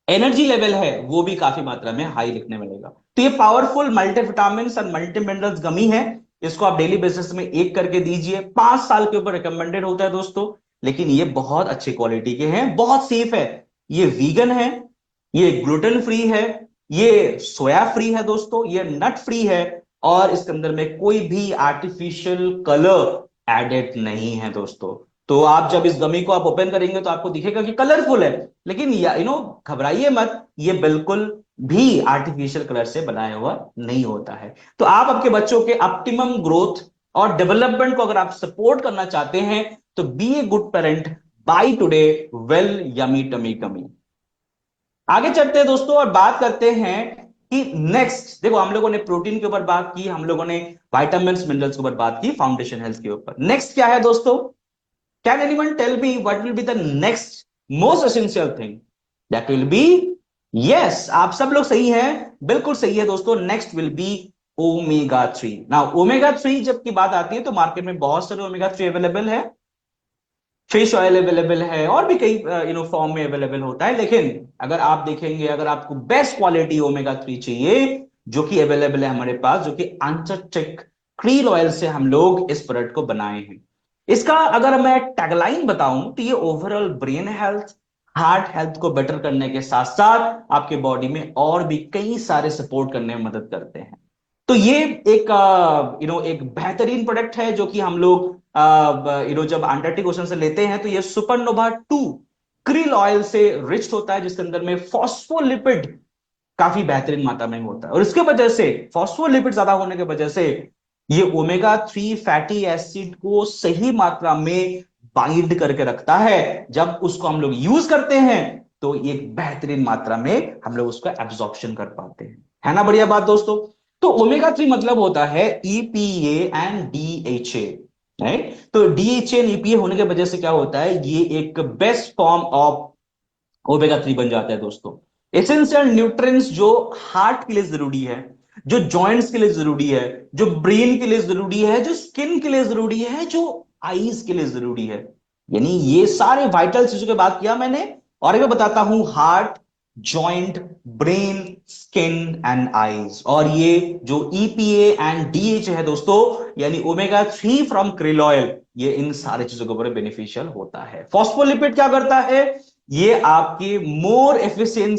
एनर्जी लेवल है वो भी काफी मात्रा में हाई लिखने मिलेगा। तो ये पावरफुल मल्टीविटामिन और मल्टी मिनरल्स गमी है, इसको आप डेली बेसिस में एक करके दीजिए। 5 साल के ऊपर रिकमेंडेड होता है दोस्तों, लेकिन ये बहुत अच्छे क्वालिटी के हैं, बहुत सेफ है, ये वीगन है, ये ग्लूटेन फ्री है, ये सोया फ्री है दोस्तों, ये नट फ्री है, और इसके अंदर में कोई भी आर्टिफिशियल कलर एडेड नहीं है दोस्तों। तो आप जब इस गमी को आप ओपन करेंगे तो आपको दिखेगा कि कलरफुल है, लेकिन घबराइए मत, ये बिल्कुल भी आर्टिफिशियल कलर से बनाया हुआ नहीं होता है। तो आप आपके बच्चों के ऑप्टिमम ग्रोथ और डेवलपमेंट को अगर आप सपोर्ट करना चाहते हैं तो be a good parent, buy today well yummy tummy gummy. आगे चलते हैं दोस्तों और बात करते हैं कि नेक्स्ट, देखो हम लोगों ने प्रोटीन के ऊपर बात की, हम लोगों ने विटामिन्स मिनरल्स के ऊपर बात की, फाउंडेशन हेल्थ के ऊपर। नेक्स्ट क्या है दोस्तों? Can anyone tell me what will be the next most essential thing? That will be, yes, आप सब लोग सही हैं, बिल्कुल सही है दोस्तों, next will be omega 3। Now omega 3 जब की बात आती है तो मार्केट में बहुत सारे ओमेगा 3 अवेलेबल है, फिश ऑयल अवेलेबल है, और भी कई फॉर्म में अवेलेबल होता है। लेकिन अगर आप देखेंगे, अगर आपको बेस्ट क्वालिटी ओमेगा 3 चाहिए, जो कि अवेलेबल है हमारे पास, जो कि अनचेक क्रील ऑयल से हम लोग इस प्रोडक्ट को बनाए हैं। इसका अगर मैं टैगलाइन बताऊं तो ये overall brain health, heart health को बेटर करने के साथ साथ आपके बॉडी में और भी कई सारे सपोर्ट करने में मदद करते हैं। तो ये एक एक बेहतरीन प्रोडक्ट है जो कि हम लोग जब अंटार्कटिक ओशन से लेते हैं तो ये सुपरनोवा 2 क्रिल ऑयल से रिच होता है, जिसके अंदर में फॉस्फोलिपिड काफी बेहतरीन मात्रा में होता है, और इसके वजह से फॉस्फोलिपिड ज्यादा होने की वजह से ये ओमेगा 3 फैटी एसिड को सही मात्रा में बाइंड करके रखता है। जब उसको हम लोग यूज करते हैं तो एक बेहतरीन मात्रा में हम लोग उसका एब्जॉर्प्शन कर पाते हैं। है ना बढ़िया बात दोस्तों। तो ओमेगा 3 मतलब होता है ईपीए एंड डीएचए। तो डीएचए एंड ईपीए होने की वजह से क्या होता है, ये एक बेस्ट फॉर्म ऑफ ओमेगा 3 बन जाता है दोस्तों। एसेंशियल न्यूट्रिएंट्स जो हार्ट के लिए जरूरी है, जो जॉइंट्स के लिए जरूरी है, जो ब्रेन के लिए जरूरी है, जो स्किन के लिए जरूरी है, जो आईज के लिए जरूरी है, यानी ये सारे वाइटल चीजों की बात किया मैंने। और मैं बताता हूं heart, joint, brain, skin and eyes. और ये जो ईपीए एंड डीएच है दोस्तों, यानी ओमेगा 3 फ्रॉम krill ऑयल, ये इन सारी चीजों के ऊपर बेनिफिशियल होता है। फॉस्फोलिपिड क्या करता है, ये आपकी मोर एफिशिएंट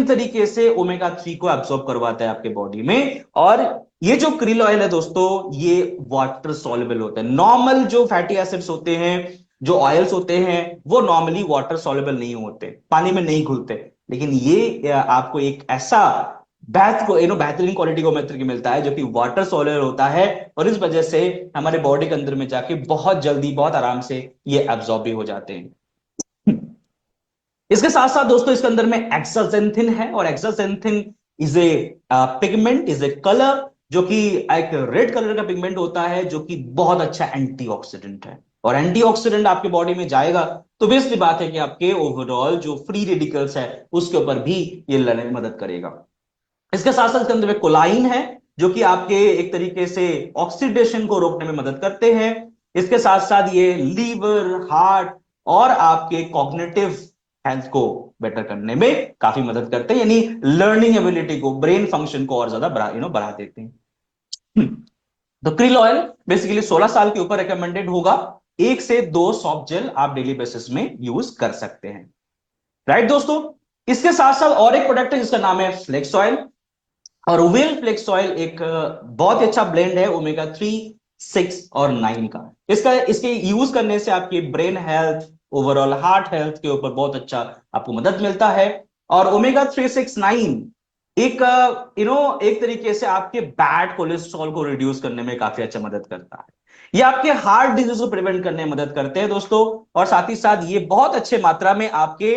तरीके से ओमेगा 3 को एब्सॉर्ब करवाता है आपके बॉडी में। और ये जो krill ऑयल है दोस्तों, ये वाटर सॉल्युबल होता है। नॉर्मल जो फैटी एसिड्स होते हैं, जो ऑयल्स होते हैं, वो नॉर्मली वाटर सॉल्युबल नहीं होते, पानी में नहीं घुलते। लेकिन ये आपको एक ऐसा बेहतरीन क्वालिटी का ओमेगा 3 की मिलता है जो कि वाटर सॉल्युबल होता है, और इस वजह से हमारे बॉडी के अंदर में जाके बहुत जल्दी, बहुत आराम से ये एब्सॉर्ब भी हो जाते हैं। इसके साथ साथ दोस्तों इसके अंदर में एक्साजेंथिन है, और astaxanthin is a pigment, is a colour, जो कि एक रेड कलर का पिगमेंट होता है, जो कि बहुत अच्छा एंटीऑक्सीडेंट है। और एंटीऑक्सीडेंट आपके बॉडी में जाएगा तो बेसिक बात है कि आपके ओवरऑल जो फ्री रेडिकल्स है उसके ऊपर भी ये लड़ने में मदद करेगा। इसके साथ साथ इसके अंदर में कोलाइन है, जो कि आपके एक तरीके से ऑक्सीडेशन को रोकने में मदद करते हैं। इसके साथ साथ ये लीवर, हार्ट और आपके कॉग्निटिव हेल्थ को बेटर करने में काफी मदद करते हैं, यानी लर्निंग एबिलिटी को, ब्रेन फंक्शन को और ज्यादा बढ़ा देते हैं। तो krill ऑयल बेसिकली 16 साल के ऊपर रिकमेंडेड होगा। 1 से 2 सॉफ्ट जेल आप डेली बेसिस में यूज कर सकते हैं। राइट दोस्तों। इसके साथ साथ और एक प्रोडक्ट है जिसका नाम है फ्लेक्स ऑयल। और व्हील फ्लेक्स ऑयल एक बहुत ही अच्छा ब्लेंड है ओमेगा 3, 6 और 9 का। इसके यूज करने से आपकी brain health, overall heart health के ऊपर बहुत अच्छा आपको मदद मिलता है। और ओमेगा 3, 6, 9 एक एक तरीके से आपके बैड कोलेस्ट्रॉल को रिड्यूस करने में काफी अच्छा मदद करता है। ये आपके हार्ट डिजीज को प्रिवेंट करने में मदद करते हैं दोस्तों। और साथ ही साथ ये बहुत अच्छे मात्रा में आपके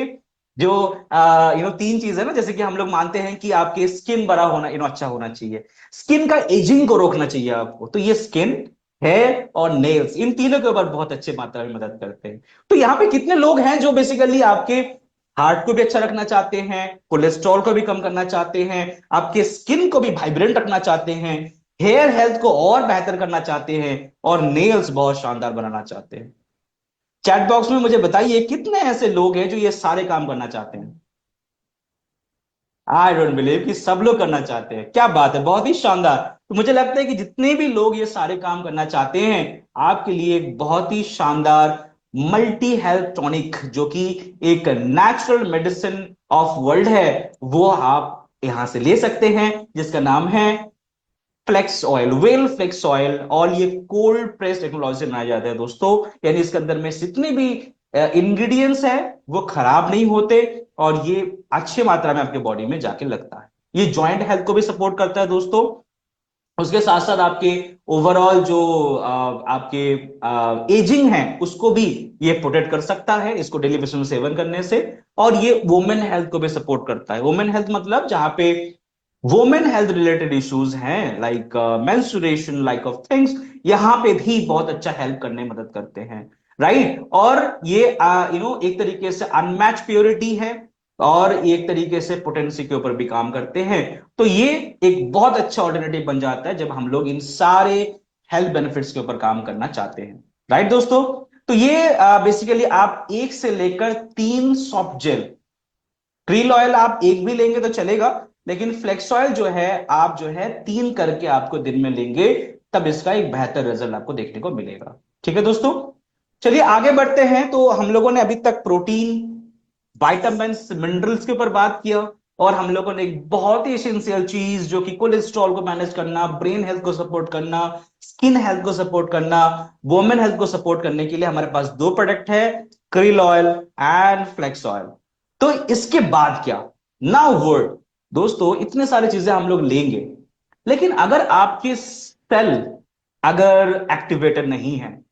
जो 3 चीज है ना, जैसे कि हम लोग मानते हैं कि आपके स्किन बड़ा होना, अच्छा होना चाहिए, स्किन का एजिंग को रोकना चाहिए आपको, तो ये स्किन, हेयर और नेल्स, इन तीनों के ऊपर बहुत अच्छे मात्रा में मदद करते हैं। तो यहाँ पे कितने लोग हैं जो बेसिकली आपके हार्ट को भी अच्छा रखना चाहते हैं, कोलेस्ट्रॉल को भी कम करना चाहते हैं, आपके स्किन को भी वाइब्रेंट रखना चाहते हैं, हेयर हेल्थ को और बेहतर करना चाहते हैं, और नेल्स बहुत शानदार बनाना चाहते हैं। चैट बॉक्स में मुझे बताइए कितने ऐसे लोग हैं जो ये सारे काम करना चाहते हैं। आई डोंट बिलीव कि सब लोग करना चाहते हैं। क्या बात है, बहुत ही शानदार। तो मुझे लगता है कि जितने भी लोग ये सारे काम करना चाहते हैं, आपके लिए एक बहुत ही शानदार मल्टी हेल्थ टॉनिक, जो कि एक नेचुरल मेडिसिन ऑफ वर्ल्ड है, वो आप यहां से ले सकते हैं, जिसका नाम है flax oil, well flax oil. और ये कोल्ड प्रेस टेक्नोलॉजी से बनाया जाता है दोस्तों, यानी इसके अंदर में जितने भी इंग्रेडिएंट्स हैं वो खराब नहीं होते, और ये अच्छे मात्रा में आपके बॉडी में जाके लगता है। ये जॉइंट हेल्थ को भी सपोर्ट करता है दोस्तों। उसके साथ साथ आपके ओवरऑल जो आपके एजिंग है उसको भी ये प्रोटेक्ट कर सकता है, इसको डेली बेसिस में सेवन करने से। और ये वुमेन हेल्थ को भी सपोर्ट करता है। वुमेन हेल्थ मतलब जहां पे वुमेन हेल्थ रिलेटेड इश्यूज हैं, like menstruation, like of things, यहां पे भी बहुत अच्छा हेल्प करने में मदद करते हैं। राइट। और ये एक तरीके से अनमैच प्योरिटी है, और एक तरीके से पोटेंसी के ऊपर भी काम करते हैं। तो ये एक बहुत अच्छा ऑल्टरनेटिव बन जाता है जब हम लोग इन सारे हेल्थ बेनिफिट्स के ऊपर काम करना चाहते हैं। राइट दोस्तों। तो ये बेसिकली आप 1 से लेकर 3 सॉफ्ट जेल, krill ऑयल आप एक भी लेंगे तो चलेगा, लेकिन फ्लेक्स ऑयल जो है आप जो है 3 करके आपको दिन में लेंगे, तब इसका एक बेहतर रिजल्ट आपको देखने को मिलेगा। ठीक है दोस्तों। चलिए आगे बढ़ते हैं। तो हम लोगों ने अभी तक प्रोटीन, विटामिन्स, मिनरल्स के ऊपर बात किया, और हम लोगों ने एक बहुत ही एसेंशियल चीज जो कि कोलेस्ट्रॉल को मैनेज करना, ब्रेन हेल्थ को सपोर्ट करना, स्किन हेल्थ को सपोर्ट करना, वुमेन हेल्थ को सपोर्ट करने के लिए हमारे पास 2 प्रोडक्ट है, krill oil and flax oil. तो इसके बाद क्या, नाउ वर्ड दोस्तों, इतने सारी चीजें हम लोग लेंगे, लेकिन अगर आपके सेल अगर एक्टिवेटेड नहीं है,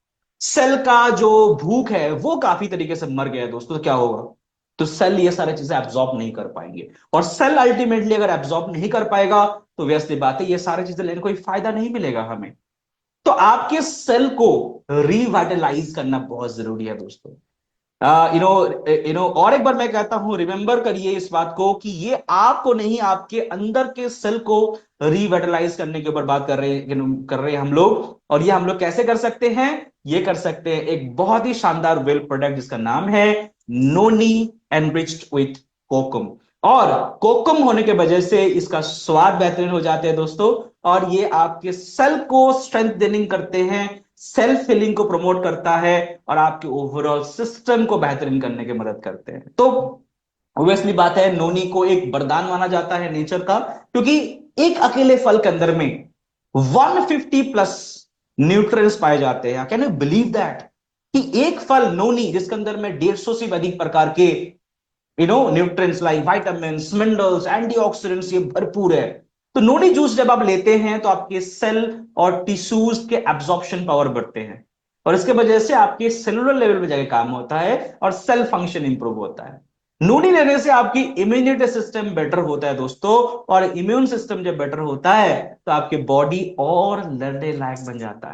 सेल का जो भूख है वो काफी तरीके से मर गया है दोस्तों, तो क्या होगा? तो सेल ये सारी चीजें एब्जॉर्ब नहीं कर पाएंगे, और सेल अल्टीमेटली अगर एब्जॉर्ब नहीं कर पाएगा तो वैसी बात है, ये सारी चीजें लेने कोई फायदा नहीं मिलेगा हमें। तो आपके सेल को रिवाइटलाइज करना बहुत जरूरी है दोस्तों। और एक बार मैं कहता हूं, रिमेंबर करिए इस बात को कि ये आपको नहीं, आपके अंदर के सेल को रिवाइटलाइज करने के ऊपर बात कर रहे हैं हम लोग। और ये हम लोग कैसे कर सकते हैं? ये कर सकते हैं एक बहुत ही शानदार वेल प्रोडक्ट जिसका नाम है नोनी एनरिच्ड विथ कोकुम। और कोकुम होने के वजह से इसका स्वाद बेहतरीन हो जाते हैं दोस्तों, और ये आपके सेल को स्ट्रेंथ देनिंग करते हैं, सेल्फ फीलिंग को प्रमोट करता है, और आपके ओवरऑल सिस्टम को बेहतरीन करने की मदद करते हैं। तो ऑब्वियसली बात है, नोनी को एक वरदान माना जाता है नेचर का, क्योंकि एक अकेले फल के अंदर में 150 प्लस न्यूट्रिएंट्स पाए जाते हैं। कैन यू बिलीव दैट कि एक फल नोनी जिसके अंदर में 150 से अधिक प्रकार के nutrients like vitamins, minerals, antioxidants ये भरपूर है। तो नोनी जूस जब आप लेते हैं तो आपके सेल और टिश्यूज के एब्जॉर्प्शन पावर बढ़ते हैं, और इसके वजह से आपके सेलुलर लेवल पे जाके काम होता है और सेल फंक्शन इंप्रूव होता है। नोनी लेने से आपकी इम्यूनिटी सिस्टम बेटर होता है दोस्तों, और इम्यून सिस्टम जब बेटर होता है तो आपके बॉडी और लड़ने लायक बन जाता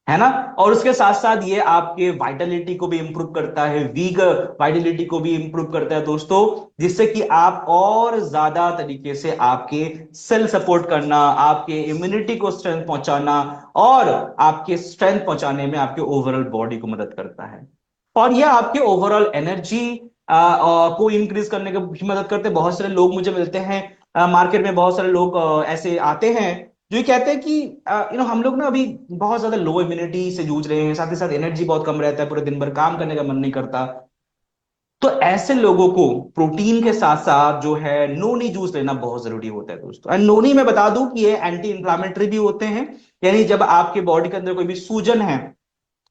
है ना। और उसके साथ साथ ये आपके वाइटलिटी को भी इंप्रूव करता है, वीक वाइटलिटी को भी इंप्रूव करता है दोस्तों, जिससे कि आप और ज्यादा तरीके से आपके सेल सपोर्ट करना, आपके इम्यूनिटी को स्ट्रेंथ पहुंचाना, और आपके स्ट्रेंथ पहुंचाने में आपके ओवरऑल बॉडी को मदद करता है। और यह आपके ओवरऑल एनर्जी को इंक्रीज करने की भी मदद करते हैं। बहुत सारे लोग मुझे मिलते हैं मार्केट में, बहुत सारे लोग ऐसे आते हैं जो ये कहते हैं कि हम लोग ना अभी बहुत ज्यादा लो इम्यूनिटी से जूझ रहे हैं, साथ ही साथ एनर्जी बहुत कम रहता है, पूरे दिन भर काम करने का मन नहीं करता। तो ऐसे लोगों को प्रोटीन के साथ साथ जो है नोनी जूस लेना बहुत जरूरी होता है दोस्तों। एंड नोनी मैं बता दूं कि ये एंटी इंफ्लामेटरी भी होते हैं, यानी जब आपके बॉडी के अंदर कोई भी सूजन है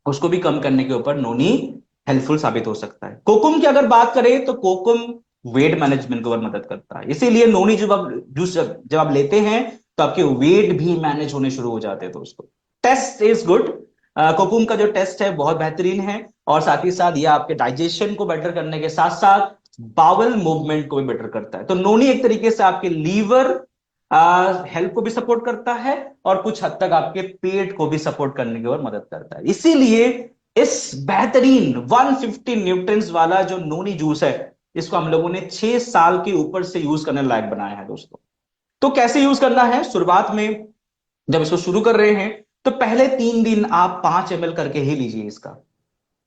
उसको भी कम करने के ऊपर नोनी हेल्पफुल साबित हो सकता है। कोकुम की अगर बात करें तो कोकुम वेट मैनेजमेंट को मदद करता है, इसीलिए नोनी जब आप जूस जब आप लेते हैं तो आपके वेट भी मैनेज होने शुरू हो जाते हैं दोस्तों। टेस्ट इज गुड, कोकुम का जो टेस्ट है बहुत बेहतरीन है, और साथ ही साथ ये आपके डाइजेशन को बेटर करने के साथ साथ बावल मूवमेंट को भी बेटर करता है। तो नोनी एक तरीके से आपके लीवर हेल्थ को भी सपोर्ट करता है, और कुछ हद तक आपके पेट को भी सपोर्ट करने की ओर मदद करता है। इसीलिए इस बेहतरीन 150 न्यूट्रिएंट्स वाला जो नोनी जूस है, इसको हम लोगों ने 6 साल के ऊपर से यूज करने लायक बनाया है दोस्तों। तो कैसे यूज करना है? शुरुआत में जब इसको शुरू कर रहे हैं तो पहले 3 दिन आप 5 ml करके ही लीजिए इसका।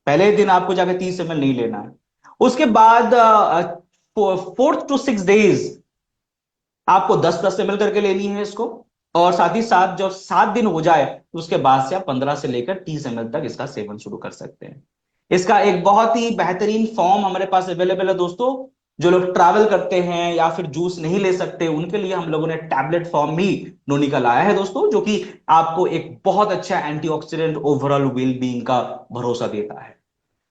पहले दिन आपको जाकर 30 ml नहीं लेना है। उसके बाद 4 to 6 days आपको 10-10 ml करके लेनी है इसको, और साथ ही साथ जब 7 दिन हो जाए तो उसके बाद से आप 15 से लेकर 30 ml तक इसका सेवन शुरू कर सकते हैं। इसका एक बहुत ही बेहतरीन फॉर्म हमारे पास अवेलेबल है दोस्तों। जो लोग ट्रैवल करते हैं या फिर जूस नहीं ले सकते उनके लिए हम लोगों ने टैबलेट फॉर्म भी नोनी का लाया है दोस्तों, जो कि आपको एक बहुत अच्छा एंटीऑक्सीडेंट ओवरऑल वेलबींग का भरोसा देता है।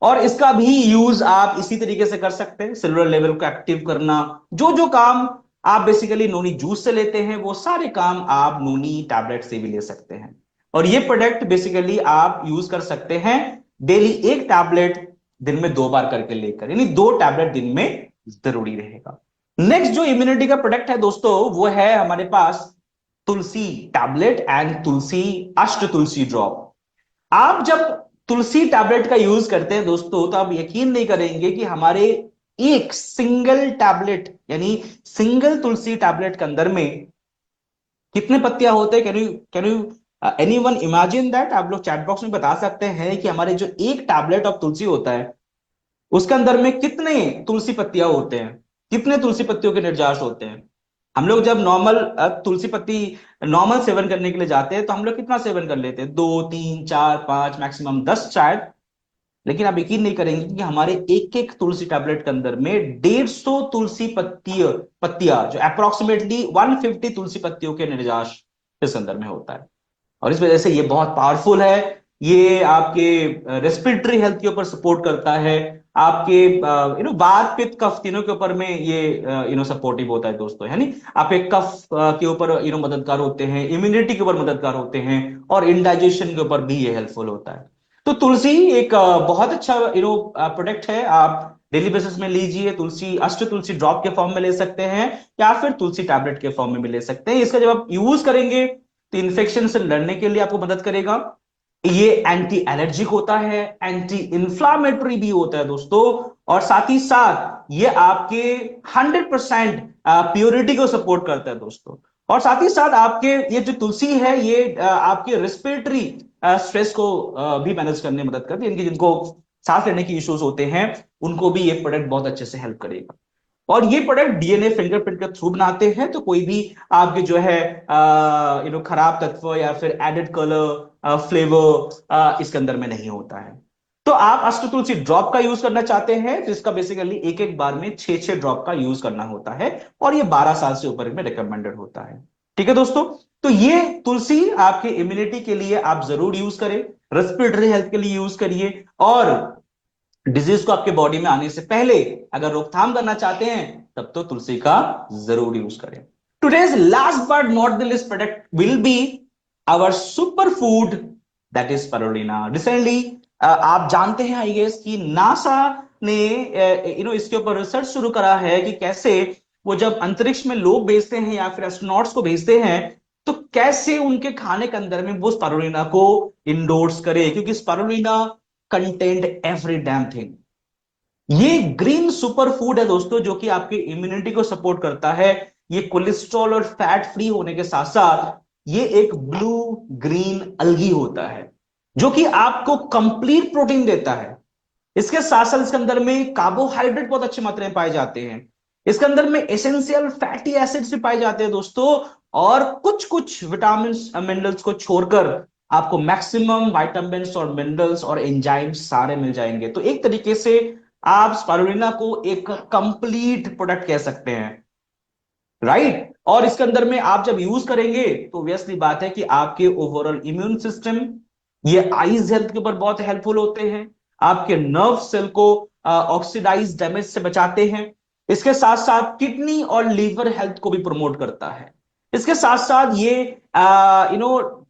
और इसका भी यूज आप इसी तरीके से कर सकते हैं, सेलुलर लेवल को एक्टिव करना। जो जो काम आप बेसिकली नोनी जूस से लेते हैं वो सारे काम आप नोनी टैबलेट से भी ले सकते हैं। और ये प्रोडक्ट बेसिकली आप यूज कर सकते हैं डेली, एक टैबलेट दिन में 2 बार करके लेकर, यानी 2 टैबलेट दिन में जरूरी रहेगा। नेक्स्ट जो इम्यूनिटी का प्रोडक्ट है दोस्तों वो है हमारे पास तुलसी टैबलेट एंड तुलसी अष्ट तुलसी ड्रॉप। आप जब तुलसी टैबलेट का यूज करते हैं दोस्तों तो आप यकीन नहीं करेंगे कि हमारे एक सिंगल टैबलेट यानी सिंगल तुलसी टैबलेट के अंदर में कितने पत्तियां होते हैं? Can you anyone imagine that? आप लोग चैट बॉक्स में बता सकते हैं कि हमारे जो एक टैबलेट ऑफ तुलसी होता है उसके अंदर में कितने तुलसी पत्तियां होते हैं, कितने तुलसी पत्तियों के निर्जाश होते हैं। हम लोग जब नॉर्मल तुलसी पत्ती नॉर्मल सेवन करने के लिए जाते हैं तो हम लोग कितना सेवन कर लेते हैं? 2, 3, 4, 5, मैक्सिमम 10 शायद। लेकिन आप यकीन नहीं करेंगे कि हमारे एक एक तुलसी टैबलेट के अंदर में 150 तुलसी पत्तियां जो अप्रोक्सीमेटली 150 तुलसी पत्तियों के निर्जाश इस अंदर में होता है। और इस वजह से ये बहुत पावरफुल है, ये आपके रेस्पिरेटरी हेल्थ के ऊपर सपोर्ट करता है, आपके वात पित्त कफ तीनों के ऊपर में ये सपोर्टिव होता है दोस्तों, है नी। आपके कफ के ऊपर मददगार होते हैं, इम्यूनिटी के ऊपर मददगार होते हैं, और इंडाइजेशन के ऊपर भी ये हेल्पफुल होता है। तो तुलसी एक बहुत अच्छा प्रोडक्ट है। आप डेली बेसिस में लीजिए। तुलसी अष्ट तुलसी ड्रॉप के फॉर्म में ले सकते हैं, या फिर तुलसी टैबलेट के फॉर्म में भी ले सकते हैं। इसका जब आप यूज करेंगे तो इन्फेक्शन से लड़ने के लिए आपको मदद करेगा। ये एंटी एलर्जिक होता है, एंटी इंफ्लामेटरी भी होता है दोस्तों, और साथ ही साथ ये आपके 100% प्योरिटी को सपोर्ट करता है दोस्तों। और साथ ही साथ आपके ये जो तुलसी है ये आपके रेस्पिरेटरी स्ट्रेस को भी मैनेज करने में मदद करती है। इनकी जिनको सांस लेने की इश्यूज होते हैं उनको भी ये प्रोडक्ट बहुत अच्छे से हेल्प करेगा। और ये प्रोडक्ट डीएनए फिंगरप्रिंट के थ्रू बनाते हैं, तो कोई भी आपके जो है खराब तत्व या फिर एडेड कलर फ्लेवर इसके अंदर में नहीं होता है। तो आप अष्ट तुलसी ड्रॉप का यूज करना चाहते हैं तो इसका बेसिकली एक एक बार में 6 ड्रॉप का यूज करना होता है, और ये 12 साल से ऊपर में रिकमेंडेड होता है। ठीक है दोस्तों, तो ये तुलसी आपके इम्यूनिटी के लिए आप जरूर यूज करें, रेस्पिरेटरी हेल्थ के लिए यूज करिए, और डिजीज को आपके बॉडी में आने से पहले अगर रोकथाम करना चाहते हैं तब तो तुलसी का जरूर यूज करें। Today's last but not the least product will be our super food, that is spirulina. Recently आप जानते हैं आई गेस कि नासा ने इसके ऊपर रिसर्च शुरू करा है कि कैसे वो जब अंतरिक्ष में लोग भेजते हैं या फिर एस्ट्रोनॉट्स को भेजते हैं तो कैसे उनके खाने के अंदर में वो स्पारुलिना को इंडोर्स करे, क्योंकि स्पारुलिना कंटेंट एवरी डैम थिंग। ये ग्रीन सुपर फूड है दोस्तों, जो कि आपकी इम्यूनिटी को सपोर्ट करता है। ये कोलेस्ट्रॉल और फैट फ्री होने के साथ साथ ये एक ब्लू ग्रीन अलगी होता है जो कि आपको कंप्लीट प्रोटीन देता है। इसके साथ साथ इसके अंदर में कार्बोहाइड्रेट बहुत अच्छी मात्रा में पाए जाते हैं। इसके अंदर में एसेंशियल फैटी एसिड्स भी पाए जाते हैं दोस्तों, और कुछ कुछ विटामिन मिनरल्स को छोड़कर आपको मैक्सिमम विटामिन्स और मिनरल्स और एंजाइम्स सारे मिल जाएंगे। तो एक तरीके से आप स्पारुलिना को एक कंप्लीट प्रोडक्ट कह सकते हैं, राइट। और इसके अंदर में आप जब यूज करेंगे तो ऑब्वियसली बात है कि आपके ओवरऑल इम्यून सिस्टम, ये आईज हेल्थ के ऊपर बहुत हेल्पफुल होते हैं, आपके नर्व सेल को ऑक्सीडाइज डैमेज से बचाते हैं। इसके साथ साथ किडनी और लीवर हेल्थ को भी प्रमोट करता है। इसके साथ साथ ये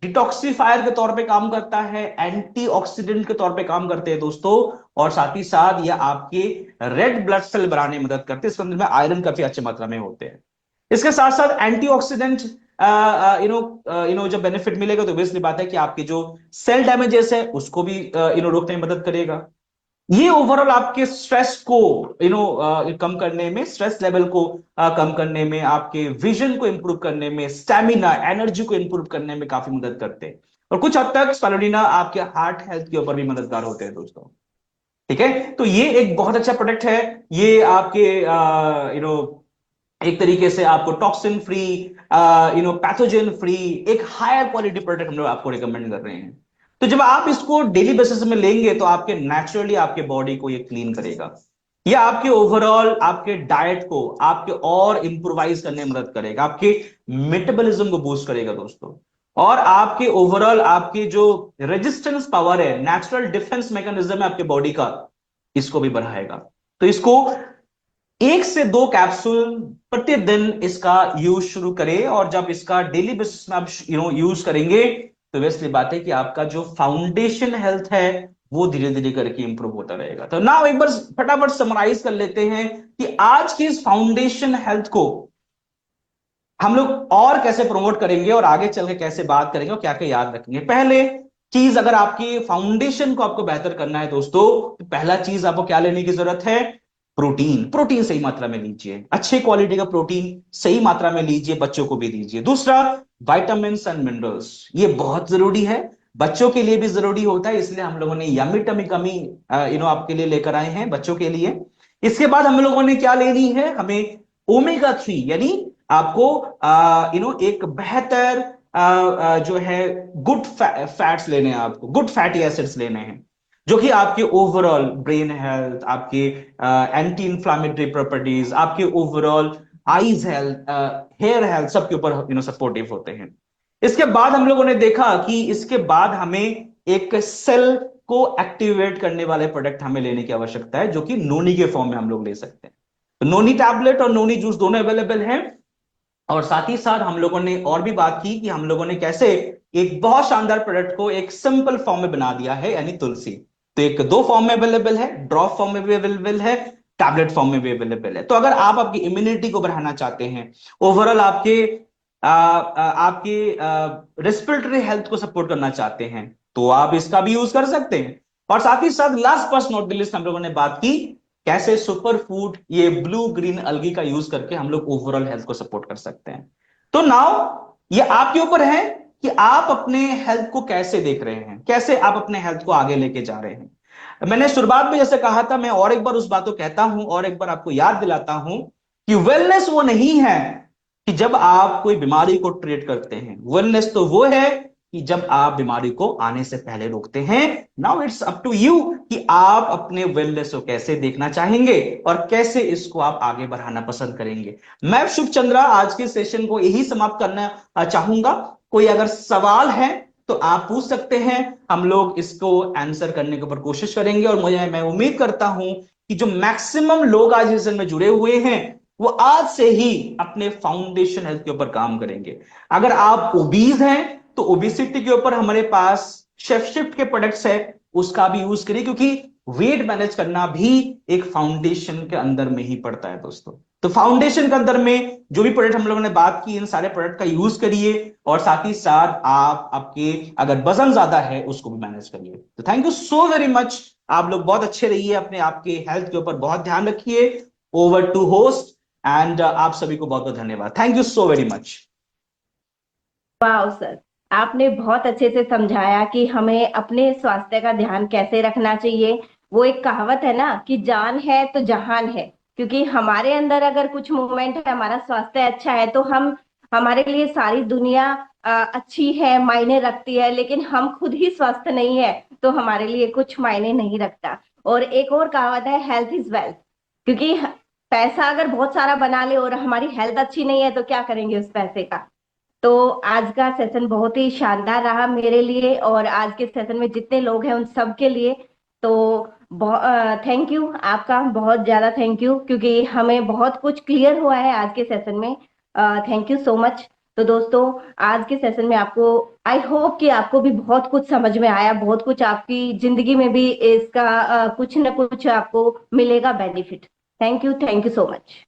डिटॉक्सिफायर के तौर पे काम करता है, एंटीऑक्सीडेंट के तौर पे काम करते हैं दोस्तों, और साथ ही साथ ये आपके रेड ब्लड सेल बनाने में मदद करते हैं। इसके अंदर में आयरन काफी अच्छी मात्रा में होते हैं। इसके साथ साथ एंटीऑक्सीडेंट जो बेनिफिट मिलेगा तो ऑब्वियसली बात है कि आपके जो सेल डैमेजेस है उसको भी रोकने में मदद करेगा। ये ओवरऑल आपके स्ट्रेस को कम करने में, स्ट्रेस लेवल को कम करने में, आपके विजन को इंप्रूव करने में, स्टैमिना एनर्जी को इंप्रूव करने में काफी मदद करते हैं। और कुछ हद तक स्पारुलिना आपके हार्ट हेल्थ के ऊपर भी मददगार होते हैं दोस्तों। ठीक है, तो ये एक बहुत अच्छा प्रोडक्ट है। ये आपके एक तरीके से आपको टॉक्सिन फ्री, पैथोजन फ्री, एक हायर क्वालिटी प्रोडक्ट हम लोग आपको रिकमेंड कर रहे हैं। तो जब आप इसको डेली बेसिस में लेंगे तो आपके नेचुरली आपके बॉडी को ये क्लीन करेगा। ये आपके ओवरऑल आपके डाइट को आपके और इंप्रोवाइज करने में मदद करेगा, आपके मेटाबॉलिज्म को बूस्ट करेगा दोस्तों, और आपके ओवरऑल आपके जो रेजिस्टेंस पावर है, नेचुरल डिफेंस मैकेनिज्म है आपके बॉडी का, इसको भी बढ़ाएगा। तो इसको 1 से 2 कैप्सूल प्रतिदिन इसका यूज शुरू करें, और जब इसका डेली बेसिस में आप यूज करेंगे तो वैसे बात है कि आपका जो फाउंडेशन हेल्थ है वो धीरे धीरे करके इंप्रूव होता रहेगा। तो ना एक बार फटाफट समराइज कर लेते हैं कि आज की इस फाउंडेशन हेल्थ को हम लोग और कैसे प्रमोट करेंगे और आगे चल के कैसे बात करेंगे और क्या क्या याद रखेंगे। पहले चीज, अगर आपकी फाउंडेशन को आपको बेहतर करना है दोस्तों, तो पहला चीज आपको क्या लेने की जरूरत है? प्रोटीन। प्रोटीन सही मात्रा में लीजिए, अच्छे क्वालिटी का प्रोटीन सही मात्रा में लीजिए, बच्चों को भी दीजिए। दूसरा, विटामिन एंड मिनरल्स, ये बहुत जरूरी है, बच्चों के लिए भी जरूरी होता है, इसलिए हम लोगों ने यमी टमी कमी आपके लिए लेकर आए हैं बच्चों के लिए। इसके बाद हम लोगों ने क्या लेनी है? हमें ओमेगा 3 यानी आपको एक बेहतर जो है गुड फैट्स लेने हैं, आपको गुड फैटी एसिड्स लेने हैं, जो कि आपके ओवरऑल ब्रेन हेल्थ, आपके एंटी इंफ्लामेटरी प्रॉपर्टीज, आपके overall eyes health, hair health, सबके ऊपर सपोर्टिव होते हैं। इसके बाद हम लोगों ने देखा कि इसके बाद हमें एक सेल को एक्टिवेट करने वाले प्रोडक्ट हमें लेने की आवश्यकता है, जो कि नोनी के फॉर्म में हम लोग ले सकते हैं। तो नोनी टैबलेट और नोनी जूस दोनों अवेलेबल हैं। और साथ ही साथ हम लोगों ने और भी बात की कि हम लोगों ने कैसे एक बहुत शानदार प्रोडक्ट को एक सिंपल फॉर्म में बना दिया है, यानी तुलसी। तो एक दो फॉर्म में अवेलेबल है, ड्रॉप फॉर्म में भी अवेलेबल है, टैबलेट फॉर्म में भी अवेलेबल है। तो अगर आप आपकी इम्यूनिटी को बढ़ाना चाहते हैं, ओवरऑल आपके रेस्पिरेटरी हेल्थ को सपोर्ट करना चाहते हैं, तो आप इसका भी यूज कर सकते हैं। और साथ ही साथ last but not the least हम लोगों ने बात की कैसे सुपर फूड, ये ब्लू ग्रीन अलगी का यूज करके हम लोग ओवरऑल हेल्थ को सपोर्ट कर सकते हैं। तो नाउ ये आपके ऊपर है कि आप अपने हेल्थ को कैसे देख रहे हैं, कैसे आप अपने हेल्थ को आगे लेके जा रहे हैं। मैंने शुरुआत में जैसे कहा था, मैं और एक बार उस बात को कहता हूं और एक बार आपको याद दिलाता हूं कि वेलनेस वो नहीं है कि जब आप कोई बीमारी को ट्रीट करते हैं। वेलनेस तो वो है कि जब आप बीमारी को आने से पहले रोकते हैं। Now it's up to you कि आप अपने वेलनेस को कैसे देखना चाहेंगे और कैसे इसको आप आगे बढ़ाना पसंद करेंगे। मैं शुभ चंद्रा आज के सेशन को यही समाप्त करना चाहूंगा। कोई अगर सवाल है तो आप पूछ सकते हैं, हम लोग इसको आंसर करने के ऊपर कोशिश करेंगे। और मैं उम्मीद करता हूं कि जो मैक्सिमम लोग आज सेशन में जुड़े हुए हैं वो आज से ही अपने फाउंडेशन हेल्थ के ऊपर काम करेंगे। अगर आप ओबीज हैं तो ओबेसिटी के ऊपर हमारे पास शेफ शिफ्ट के प्रोडक्ट्स है, उसका भी यूज करिए, क्योंकि वेट मैनेज करना भी एक फाउंडेशन के अंदर में ही पड़ता है दोस्तों। तो फाउंडेशन के अंदर में जो भी प्रोडक्ट हम लोगों ने बात की, इन सारे प्रोडक्ट का यूज करिए और साथ ही साथ आप आपके अगर वजन ज्यादा है उसको भी मैनेज करिए। तो thank you so very much. आप लोग बहुत अच्छे रहिए, अपने आपके हेल्थ के ऊपर बहुत ध्यान रखिए। ओवर टू होस्ट एंड आप सभी को बहुत बहुत धन्यवाद। Thank you so very much. वाह सर, आपने बहुत अच्छे से समझाया कि हमें अपने स्वास्थ्य का ध्यान कैसे रखना चाहिए। वो एक कहावत है ना कि जान है तो जहान है, क्योंकि हमारे अंदर अगर कुछ मूवमेंट है, हमारा स्वास्थ्य अच्छा है, तो हम हमारे लिए सारी दुनिया अच्छी है, मायने रखती है। लेकिन हम खुद ही स्वस्थ नहीं है तो हमारे लिए कुछ मायने नहीं रखता। और एक और कहावत है, हेल्थ इज वेल्थ। क्योंकि पैसा अगर बहुत सारा बना ले और हमारी हेल्थ अच्छी नहीं है तो क्या करेंगे उस पैसे का। तो आज का सेशन बहुत ही शानदार रहा मेरे लिए और आज के सेशन में जितने लोग हैं उन सब के लिए। तो थैंक यू, आपका बहुत ज्यादा थैंक यू, क्योंकि हमें बहुत कुछ क्लियर हुआ है आज के सेशन में। Thank you so much. तो दोस्तों, आज के सेशन में आपको, आई होप कि आपको भी बहुत कुछ समझ में आया, बहुत कुछ आपकी जिंदगी में भी इसका कुछ न कुछ आपको मिलेगा benefit. Thank you so much.